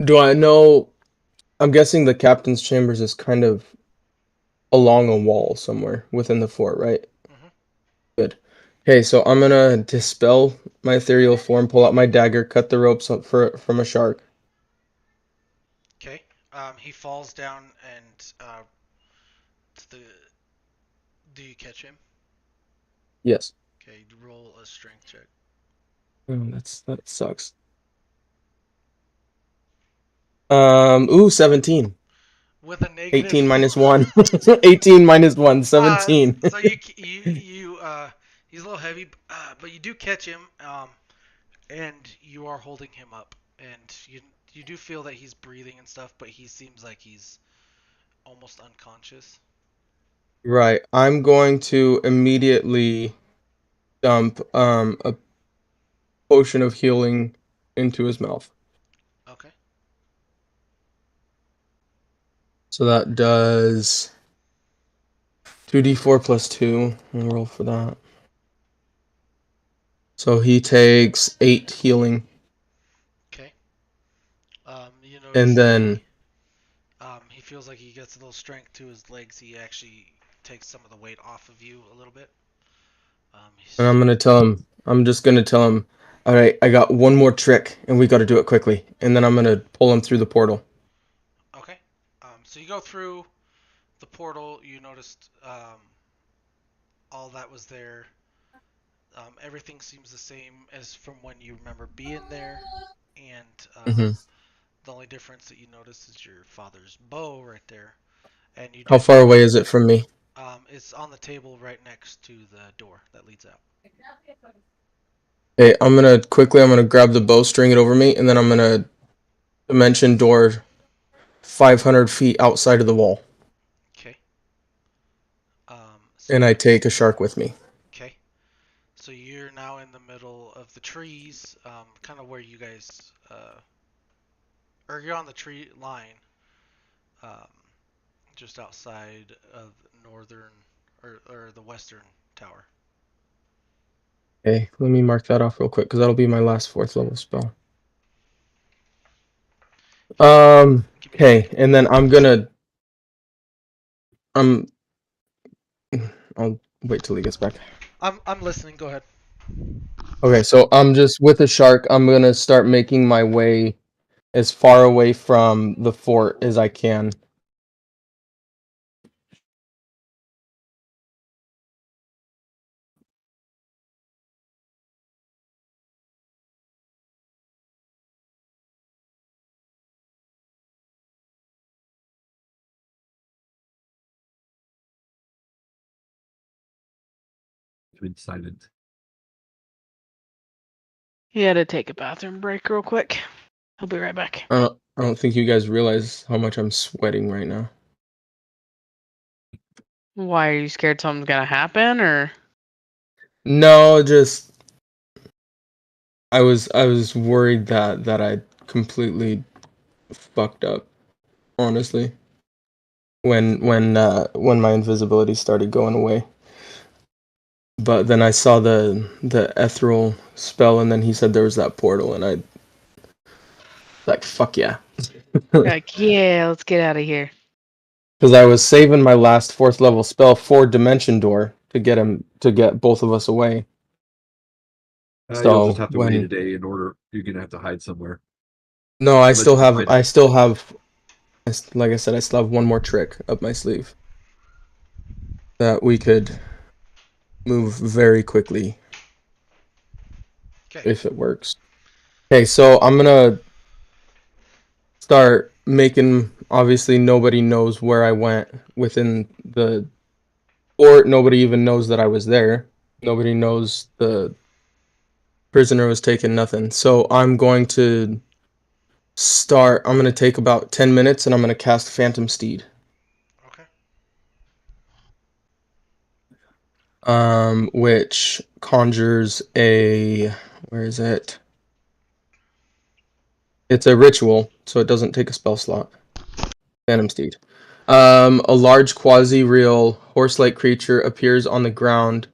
Do I know? I'm guessing the captain's chambers is kind of along a wall somewhere within the fort, right? Mm-hmm. Good. Okay, so I'm gonna dispel my ethereal form, pull out my dagger, cut the ropes up from a shark. Okay. He falls down and Do you catch him? Yes. Okay, roll a strength check. Oh, that sucks. 17. With a negative. 18 minus 1. 18 minus 1, 17. So he's a little heavy, but you do catch him, and you are holding him up, and you do feel that he's breathing and stuff, but he seems like he's almost unconscious. Right. I'm going to immediately dump a potion of healing into his mouth. Okay. So that does 2d4 plus 2. I'll roll for that. So he takes 8 healing. Okay. You notice And then he feels like he gets a little strength to his legs. He actually takes some of the weight off of you a little bit. and I'm just gonna tell him, all right, I got one more trick, and we got to do it quickly. And then I'm gonna pull him through the portal. Okay. So you go through the portal. You noticed all that was there. Everything seems the same as from when you remember being there, and the only difference that you notice is your father's bow right there, and you do. How far away is it from me? It's on the table right next to the door that leads out. Okay, I'm gonna grab the bow, string it over me, and then I'm gonna dimension door 500 feet outside of the wall. Okay. And I take a shark with me. Okay. So you're now in the middle of the trees, kind of where you guys, or you're on the tree line, just outside of northern or the western tower. Okay, let me mark that off real quick because that'll be my last 4th level spell. Okay, and then I'll wait till he gets back. I'm listening. Go ahead. Okay, so I'm just with a shark. I'm gonna start making my way as far away from the fort as I can. Been silent. He had to take a bathroom break real quick. I'll be right back. I don't think you guys realize how much I'm sweating right now. Why, are you scared something's gonna happen, or? No, just I was worried that I completely fucked up, honestly. When my invisibility started going away. But then I saw the ethereal spell, and then he said there was that portal, and I like, fuck yeah. Like, yeah, let's get out of here. Because I was saving my last 4th level spell for Dimension Door to get both of us away. You'll So just have to wait a day in order. You're gonna have to hide somewhere. No, I still have, like I still have one more trick up my sleeve that we could move very quickly. Okay. If it works. Okay, so I'm gonna start making. Obviously, nobody knows where I went within the fort. Nobody even knows that I was there. Nobody knows the prisoner was taken. Nothing. So I'm going to start. I'm gonna take about 10 minutes, and I'm gonna cast Phantom Steed. Okay. Which conjures a. Where is it? It's a ritual, so it doesn't take a spell slot. Phantom Steed. A large quasi-real horse-like creature appears on the ground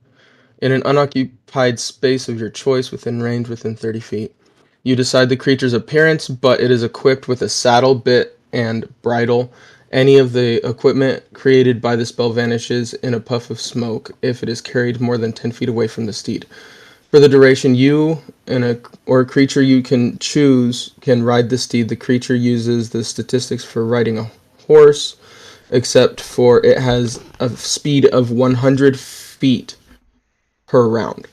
in an unoccupied space of your choice within range within 30 feet. You decide the creature's appearance, but it is equipped with a saddle, bit, and bridle. Any of the equipment created by the spell vanishes in a puff of smoke if it is carried more than 10 feet away from the steed. For the duration, you or a creature you can choose can ride the steed. The creature uses the statistics for riding a horse except for it has a speed of 100 feet per round.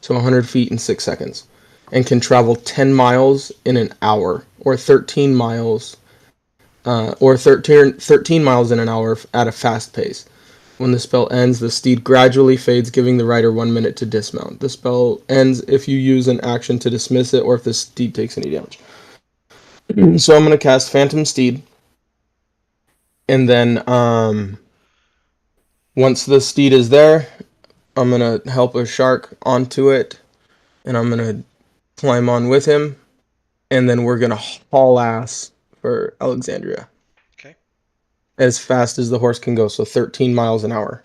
So 100 feet in 6 seconds. And can travel 10 miles in an hour, or 13 miles, or 13 miles in an hour at a fast pace. When the spell ends, the steed gradually fades, giving the rider 1 minute to dismount. The spell ends if you use an action to dismiss it, or if the steed takes any damage. So I'm going to cast Phantom Steed. And then once the steed is there, I'm going to help a shark onto it. And I'm going to climb on with him. And then we're going to haul ass for Alexandria. Okay. As fast as the horse can go. So 13 miles an hour.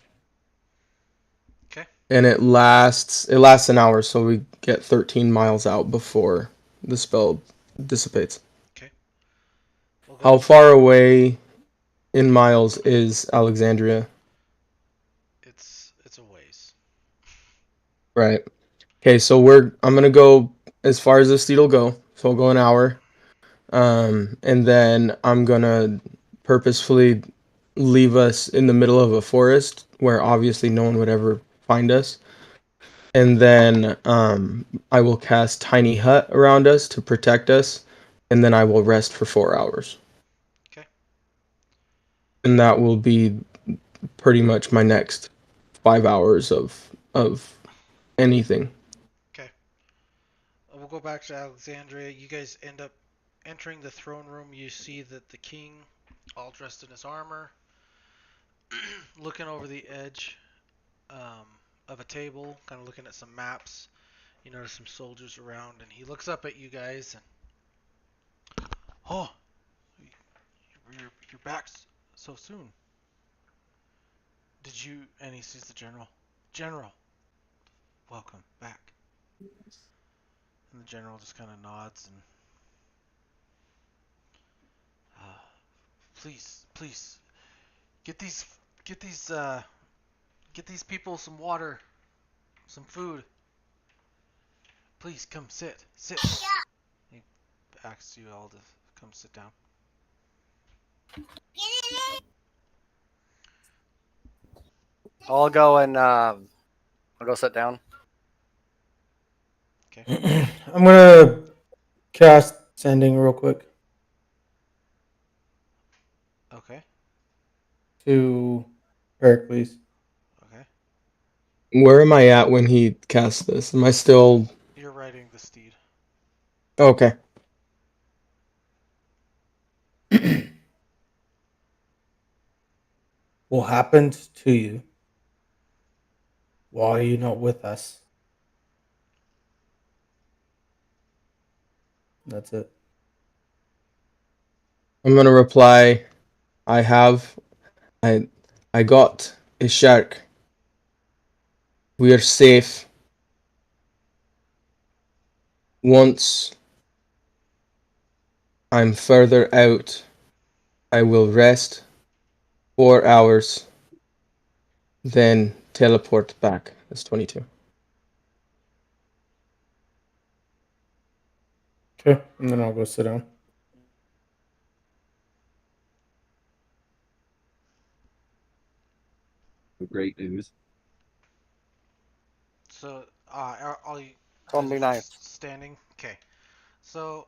Okay. And it lasts an hour. So we get 13 miles out before the spell dissipates. Okay. We'll go How far away in miles is Alexandria? It's a ways. Right. Okay, so I'm gonna go as far as the steed will go. So I'll go an hour. And then I'm gonna purposefully leave us in the middle of a forest where obviously no one would ever find us. And then I will cast Tiny Hut around us to protect us, and then I will rest for 4 hours. Okay. And that will be pretty much my next 5 hours of anything. Okay. We'll go back to Alexandria. You guys end up entering the throne room. You see that the king, all dressed in his armor, looking over the edge of a table, kind of looking at some maps. You notice some soldiers around, and he looks up at you guys and, oh, you're back so soon. Did you? And he sees the general. General, welcome back. And the general just kind of nods and, please, get these, get these, get these people some water, some food. Please come sit. He asks you all to come sit down. I'll go and I'll go sit down. Okay. I'm gonna cast sending real quick Okay. to Pericles. Okay. Where am I at when he casts this? Am I still... You're riding the steed. Okay. What happened to you? Why are you not with us? That's it. I'm gonna reply, I got a shark. We are safe. Once I'm further out, I will rest 4 hours, then teleport back. That's 22. Okay, and then I'll go sit down. Great news. So, all you Don't guys be are nice. just standing. Okay. So,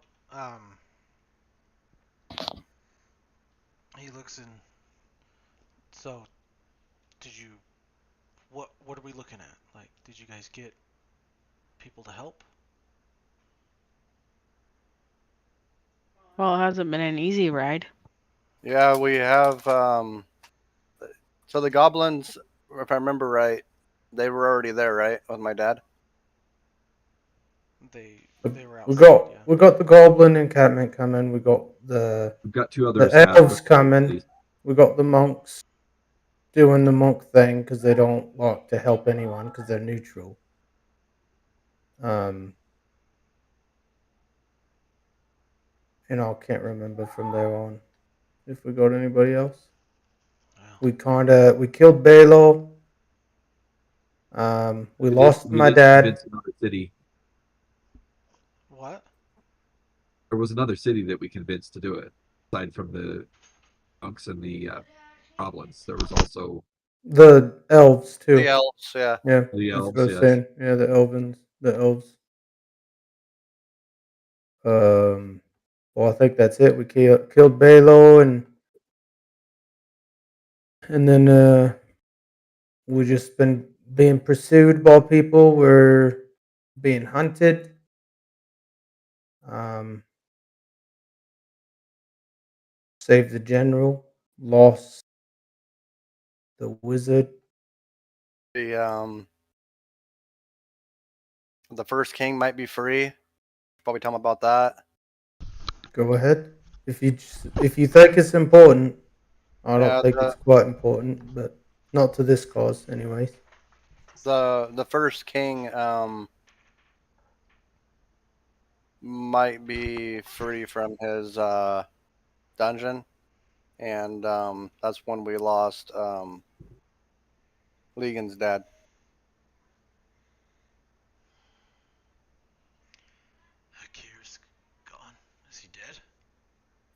he looks in. So, did you? What are we looking at? Like, did you guys get people to help? Well, it hasn't been an easy ride. Yeah, we have. So the goblins, if I remember right, they were already there, right, with my dad. They were We outside. got Yeah. we got the goblin encampment coming. We got the We've got 2 others. elves coming. We got the monks doing the monk thing because they don't like to help anyone because they're neutral. And I can't remember from there on if we got anybody else. Wow. We killed Balo. We lost We my did dad. convince another city. What? There was another city that we convinced to do it, aside from the monks and the goblins. There was also The elves too. The elves, yeah. Yeah, the that's elves. what I was Yes. saying. Yeah, the elves. Well, I think that's it. We killed Balo, and then we just been being pursued by people. We're being hunted. Saved the general. Lost the wizard. The first king might be free. Probably tell him about that. Go ahead. If you think it's important, I don't Yeah, think it's quite important, but not to this cause, anyways. the first king might be free from his dungeon, and that's when we lost Legan's dad. Hakir's gone. Is he dead?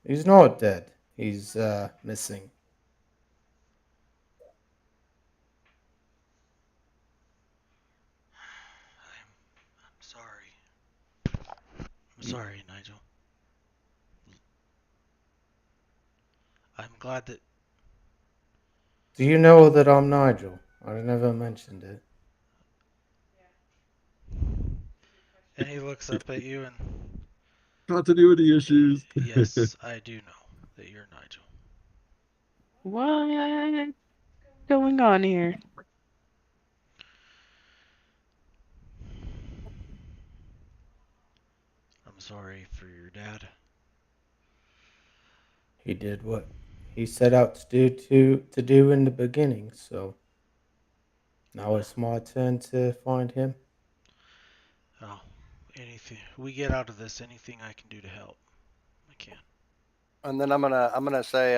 He's not dead. He's missing. I'm sorry. I'm sorry, Nigel. I'm glad that. Do you know that I'm Nigel? I never mentioned it. And he looks up at you and. Continuity issues. Yes, I do know that you're Nigel. What's going on here? I'm sorry for your dad. He did what he set out to do in the beginning, so now it's my turn to find him. Oh, anything we get out of this, anything I can do to help, I can. And then I'm gonna say,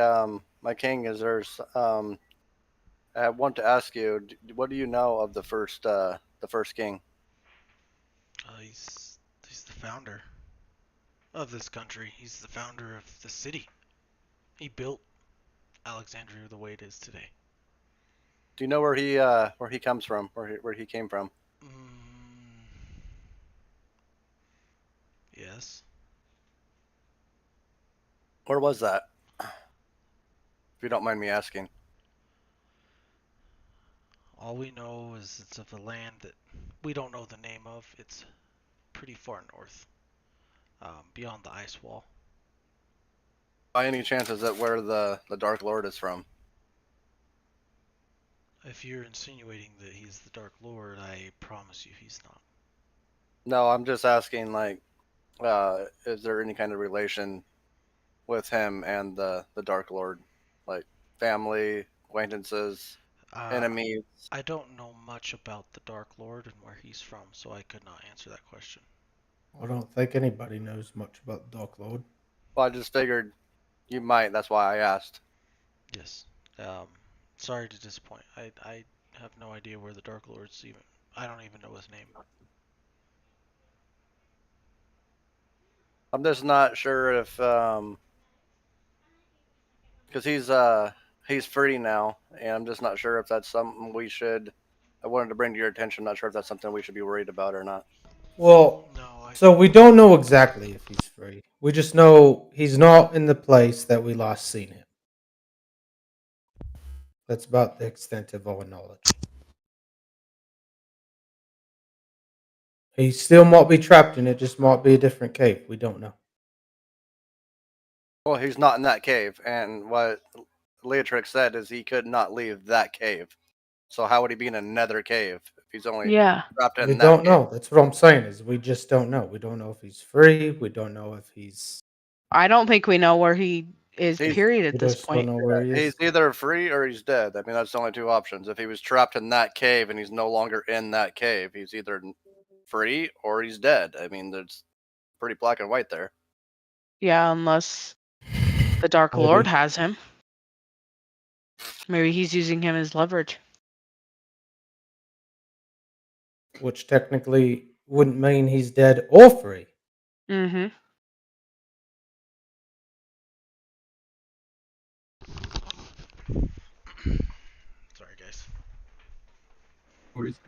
my king, is there's I want to ask you, what do you know of the first king? He's the founder of this country. He's the founder of the city. He built Alexandria the way it is today. Do you know where he comes from? Where he came from? Yes. Where was that? If you don't mind me asking. All we know is it's of a land that we don't know the name of. It's pretty far north, beyond the ice wall. By any chance, is that where the Dark Lord is from? If you're insinuating that he's the Dark Lord, I promise you he's not. No, I'm just asking, like, is there any kind of relation with him and the Dark Lord, like family, acquaintances, enemies? I don't know much about the Dark Lord and where he's from, so I could not answer that question. I don't think anybody knows much about the Dark Lord. Well, I just figured you might. That's why I asked. Yes. Sorry to disappoint. I have no idea where the Dark Lord's even. I don't even know his name. I'm just not sure if because he's free now, and I'm just not sure if that's something we should. I wanted to bring to your attention. I'm not sure if that's something we should be worried about or not. Well, No, so we don't know exactly if he's free. We just know he's not in the place that we last seen him. That's about the extent of our knowledge. He still might be trapped in it, just might be a different cave. We don't know. Well, he's not in that cave, and what Leatrix said is he could not leave that cave. So how would he be in another cave if he's only Yeah. trapped in We that don't cave? know. That's what I'm saying. Is we just don't know. We don't know if he's free. We don't know if he's. I don't think we know where he is, He's- period, at We this just don't point. know where he He's is. either free or he's dead. I mean, that's the only two options. If he was trapped in that cave and he's no longer in that cave, he's either free or he's dead. I mean, there's pretty black and white there. Yeah, unless the Dark Maybe. Lord has him. Maybe he's using him as leverage. Which technically wouldn't mean he's dead or free. Mm-hmm. worries.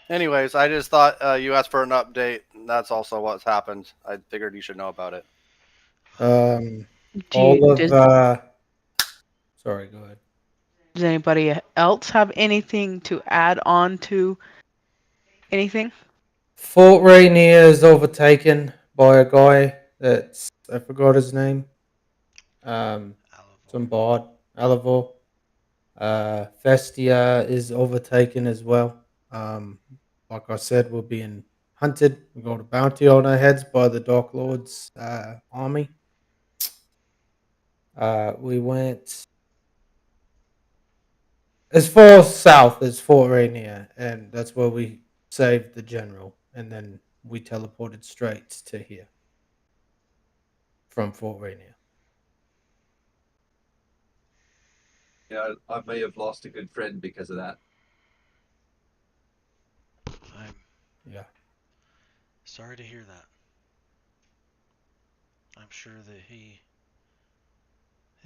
Anyways, I just thought you asked for an update. That's also what's happened. I figured you should know about it. Sorry, go ahead. Does anybody else have anything to add on to anything? Fort Rainier is overtaken by a guy that's, I forgot his name. Some bard, Alivor. Festia is overtaken as well. Like I said, we're being hunted. We got a bounty on our heads by the Dark Lord's army. We went as far south as Fort Rainier, and that's where we saved the general, and then we teleported straight to here from Fort Rainier. Yeah, I may have lost a good friend because of that. I'm Yeah. sorry to hear that. I'm sure that his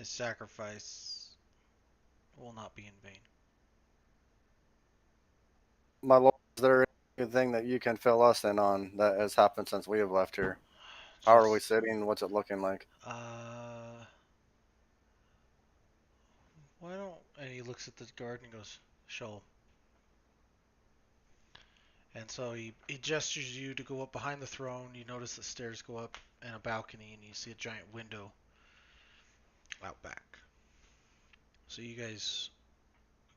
sacrifice will not be in vain. My lord, is there anything that you can fill us in on that has happened since we have left here? How are we sitting? What's it looking like? Why don't... And he looks at the guard and goes, show. And so he gestures you to go up behind the throne. You notice the stairs go up and a balcony, and you see a giant window out back. So you guys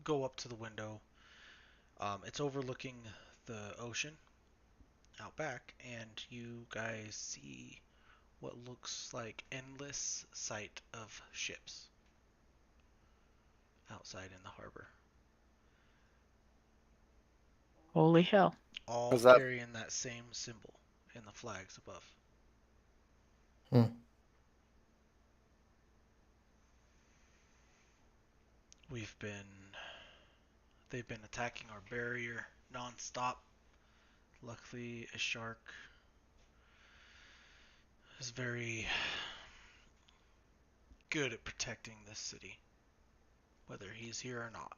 go up to the window. It's overlooking the ocean out back, and you guys see what looks like endless sight of ships outside in the harbor. Holy hell. All carrying that same symbol in the flags above. They've been attacking our barrier non-stop. Luckily, a shark is very good at protecting this city, whether he's here or not.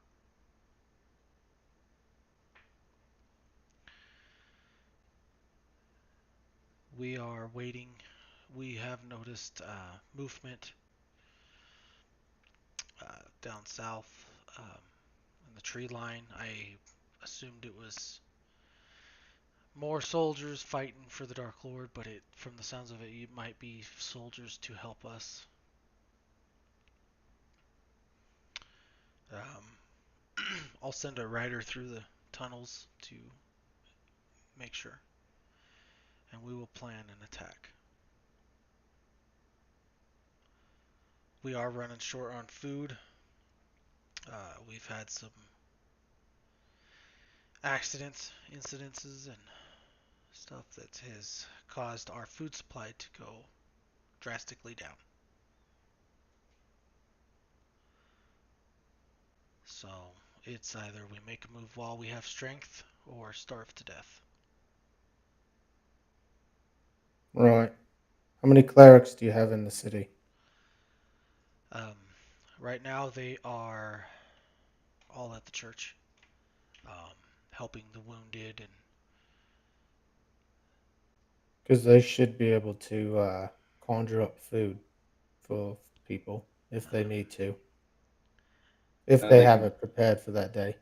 We are waiting. We have noticed movement down south in the tree line. I assumed it was more soldiers fighting for the Dark Lord, but from the sounds of it, it might be soldiers to help us. I'll send a rider through the tunnels to make sure, and we will plan an attack. We are running short on food. We've had some incidences, and stuff that has caused our food supply to go drastically down. So it's either we make a move while we have strength or starve to death. Right. How many clerics do you have in the city? Right now they are all at the church, helping the wounded, and because they should be able to conjure up food for people if they need to, if they have it prepared for that day.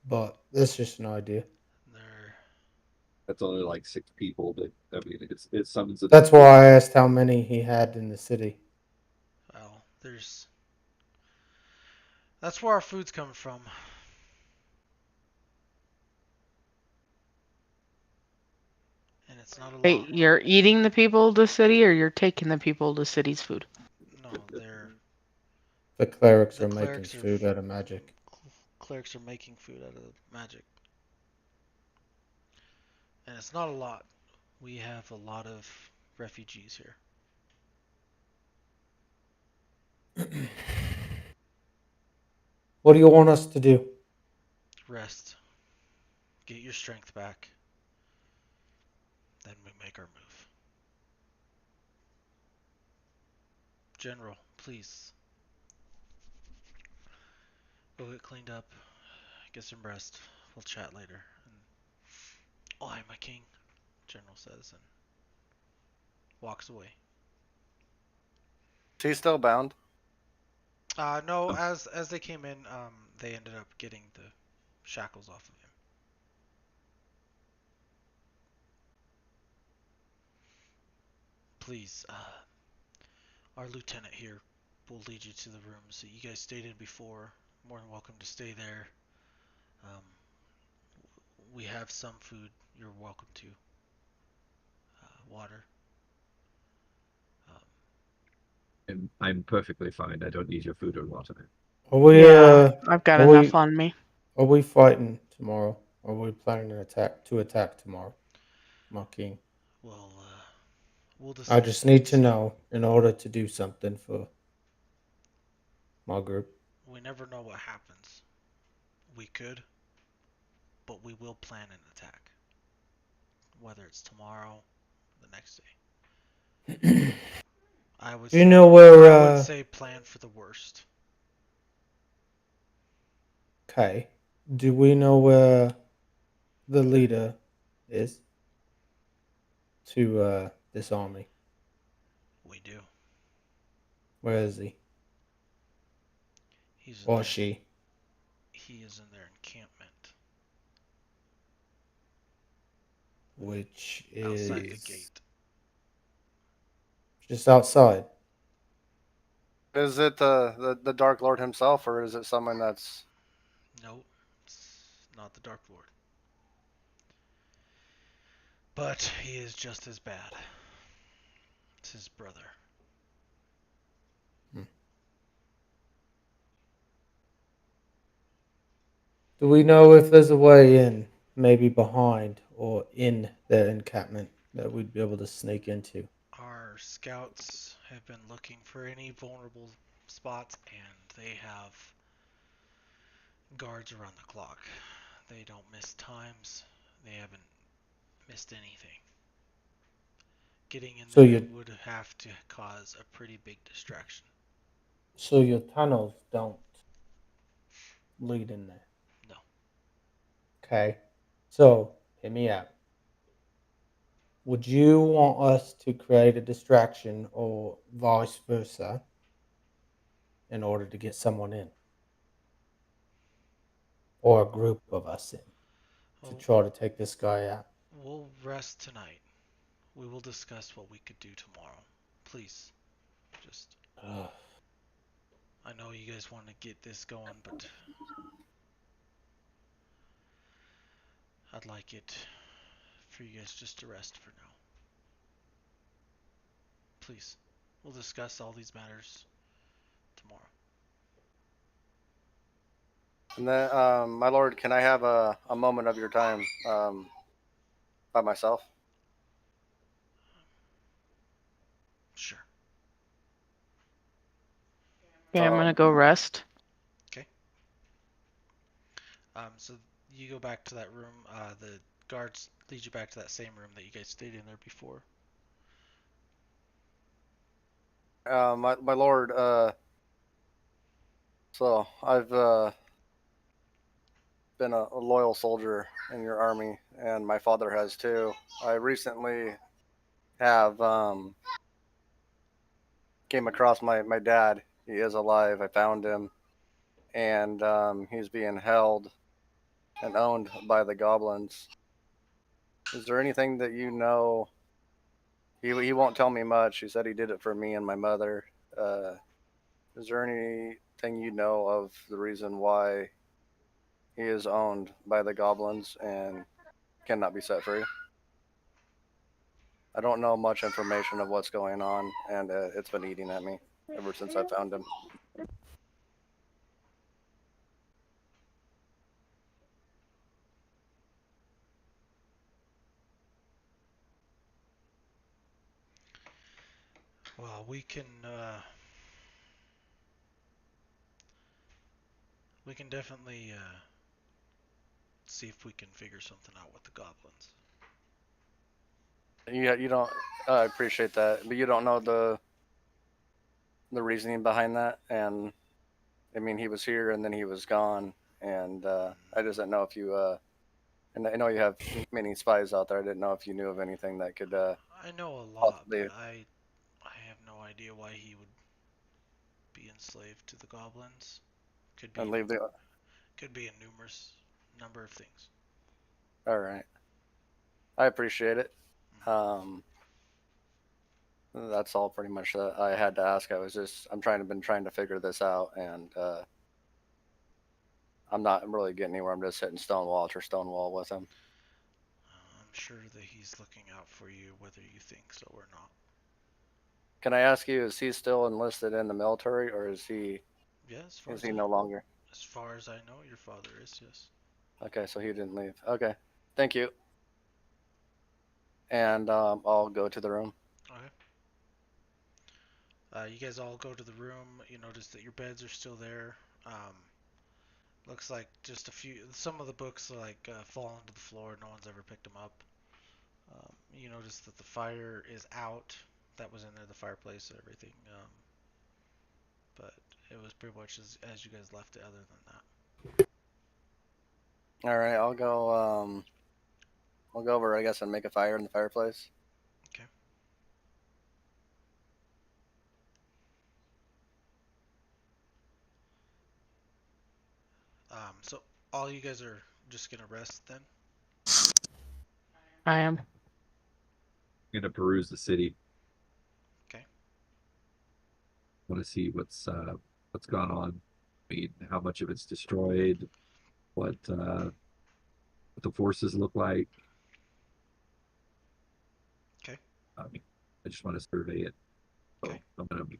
But that's just an idea. That's only like 6 people, but I mean, it summons. That's why I asked how many he had in the city. Well, that's where our food's coming from. And it's not a lot. Wait, you're eating the people of the city, or you're taking the people of the city's food? No, the clerics are making food out of magic. Clerics are making food out of magic. And it's not a lot. We have a lot of refugees here. What do you want us to do? Rest. Get your strength back. Then we make our move. General, please. Go get cleaned up, get some rest. We'll chat later. And, oh, hi, my king, General says, and walks away. Is he still bound? No, as they came in, they ended up getting the shackles off of him. Please, our lieutenant here will lead you to the rooms that you guys stayed in before. More than welcome to stay there. We have some food. You're welcome to. Water. And I'm perfectly fine. I don't need your food or water. Are we? I've got are enough we, on me. Are we fighting tomorrow? Are we planning an attack tomorrow, my king? Well, we'll discuss I just that. need to know in order to do something for my group. We never know what happens. We could, but we will plan an attack. Whether it's tomorrow, or the next day. I would. Do you know where? I would say plan for the worst. Okay. Do we know where the leader is to this army? We do. Where is he? He's in Or there. she? He is in their encampment. Which Outside the is gate. just outside. Is it the Dark Lord himself, or is it someone that's? No, it's not the Dark Lord. But he is just as bad. It's his brother. Do we know if there's a way in, maybe behind or in their encampment that we'd be able to sneak into? Our scouts have been looking for any vulnerable spots, and they have guards around the clock. They don't miss times. They haven't missed anything. Getting in there would have to cause a pretty big distraction. So your tunnels don't lead in there? No. Okay. So, hear me out. Would you want us to create a distraction or vice versa in order to get someone in? Or a group of us in to try to take this guy out? We'll rest tonight. We will discuss what we could do tomorrow. Please. Just. I know you guys want to get this going, but I'd like it for you guys just to rest for now. Please. We'll discuss all these matters tomorrow. And then, my lord, can I have a moment of your time by myself? Sure. Okay, I'm gonna go rest. Okay. So you go back to that room. The guards lead you back to that same room that you guys stayed in there before. My lord, so I've been a loyal soldier in your army, and my father has too. I recently have came across my dad. He is alive. I found him, and he's being held and owned by the goblins. Is there anything that you know? He won't tell me much. He said he did it for me and my mother. Is there anything you know of the reason why he is owned by the goblins and cannot be set free? I don't know much information of what's going on, and it's been eating at me ever since I found him. Well, we can definitely see if we can figure something out with the goblins. You don't. I appreciate that, but you don't know the reasoning behind that, and I mean, he was here and then he was gone, and I just didn't know if you. And I know you have many spies out there. I didn't know if you knew of anything that could I know a lot, possibly but I have no idea why he would be enslaved to the goblins. Could be and leave the. a numerous number of things. All right, I appreciate it. Mhm. That's all pretty much that I had to ask. I'm been trying to figure this out, and I'm not really getting anywhere. I'm just hitting stonewall after stonewall with him. I'm sure that he's looking out for you, whether you think so or not. Can I ask you, is he still enlisted in the military, or Yeah, is he no longer? as far as I know, your father is, yes. Okay, so he didn't leave. Okay, thank you. And I'll go to the room. Okay. You guys all go to the room. You notice that your beds are still there. Um, looks like just a few. Some of the books like fallen to the floor. No one's ever picked them up. You notice that the fire is out. That was in there, the fireplace and everything. But it was pretty much as you guys left it. Other than that. All right, I'll go. I'll go over, I guess, and make a fire in the fireplace. Okay. So all you guys are just gonna rest then? I am. I'm gonna peruse the city. Okay. Want to see what's gone on. I mean, how much of it's destroyed, what the forces look like. Okay. I mean, I just want to survey it. So Okay. I'm gonna be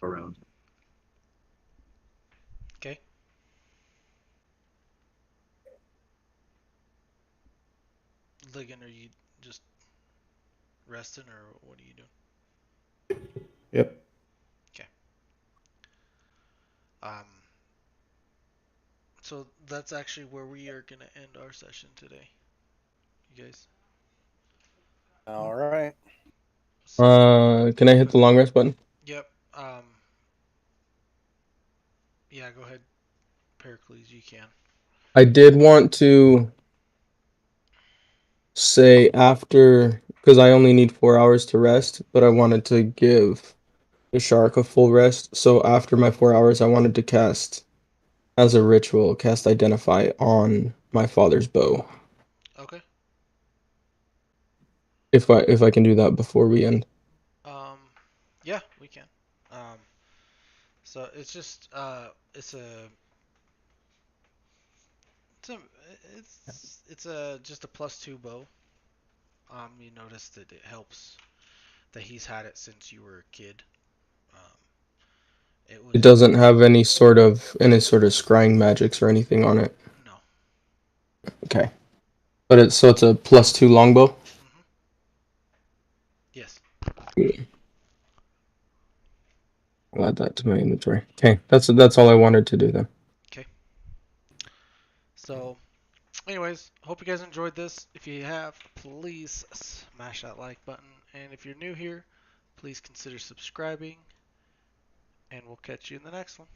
around. Okay. Ligon, are you just resting or what are you doing? Yep. Okay. Um, so that's actually where we are gonna end our session today. You guys. All right. So, Can I hit the long rest button? yep. Yeah, go ahead, Pericles. You can. I did want to say after, because I only need 4 hours to rest, but I wanted to give the shark a full rest. So after my 4 hours, I wanted to cast as a ritual, cast Identify on my father's bow. Okay. If I can do that before we end. Um, yeah, we can. Um, so it's just it's a it's a just a +2 bow. You notice that it helps that he's had it since you were a kid. Um, it It was doesn't have any sort of scrying magics or anything on it. no. Okay. But it's a +2 longbow. Mhm. Yes. I'll add that to my inventory. Okay, that's all I wanted to do then. Okay. So, anyways, hope you guys enjoyed this. If you have, please smash that like button, and if you're new here, please consider subscribing, and we'll catch you in the next one.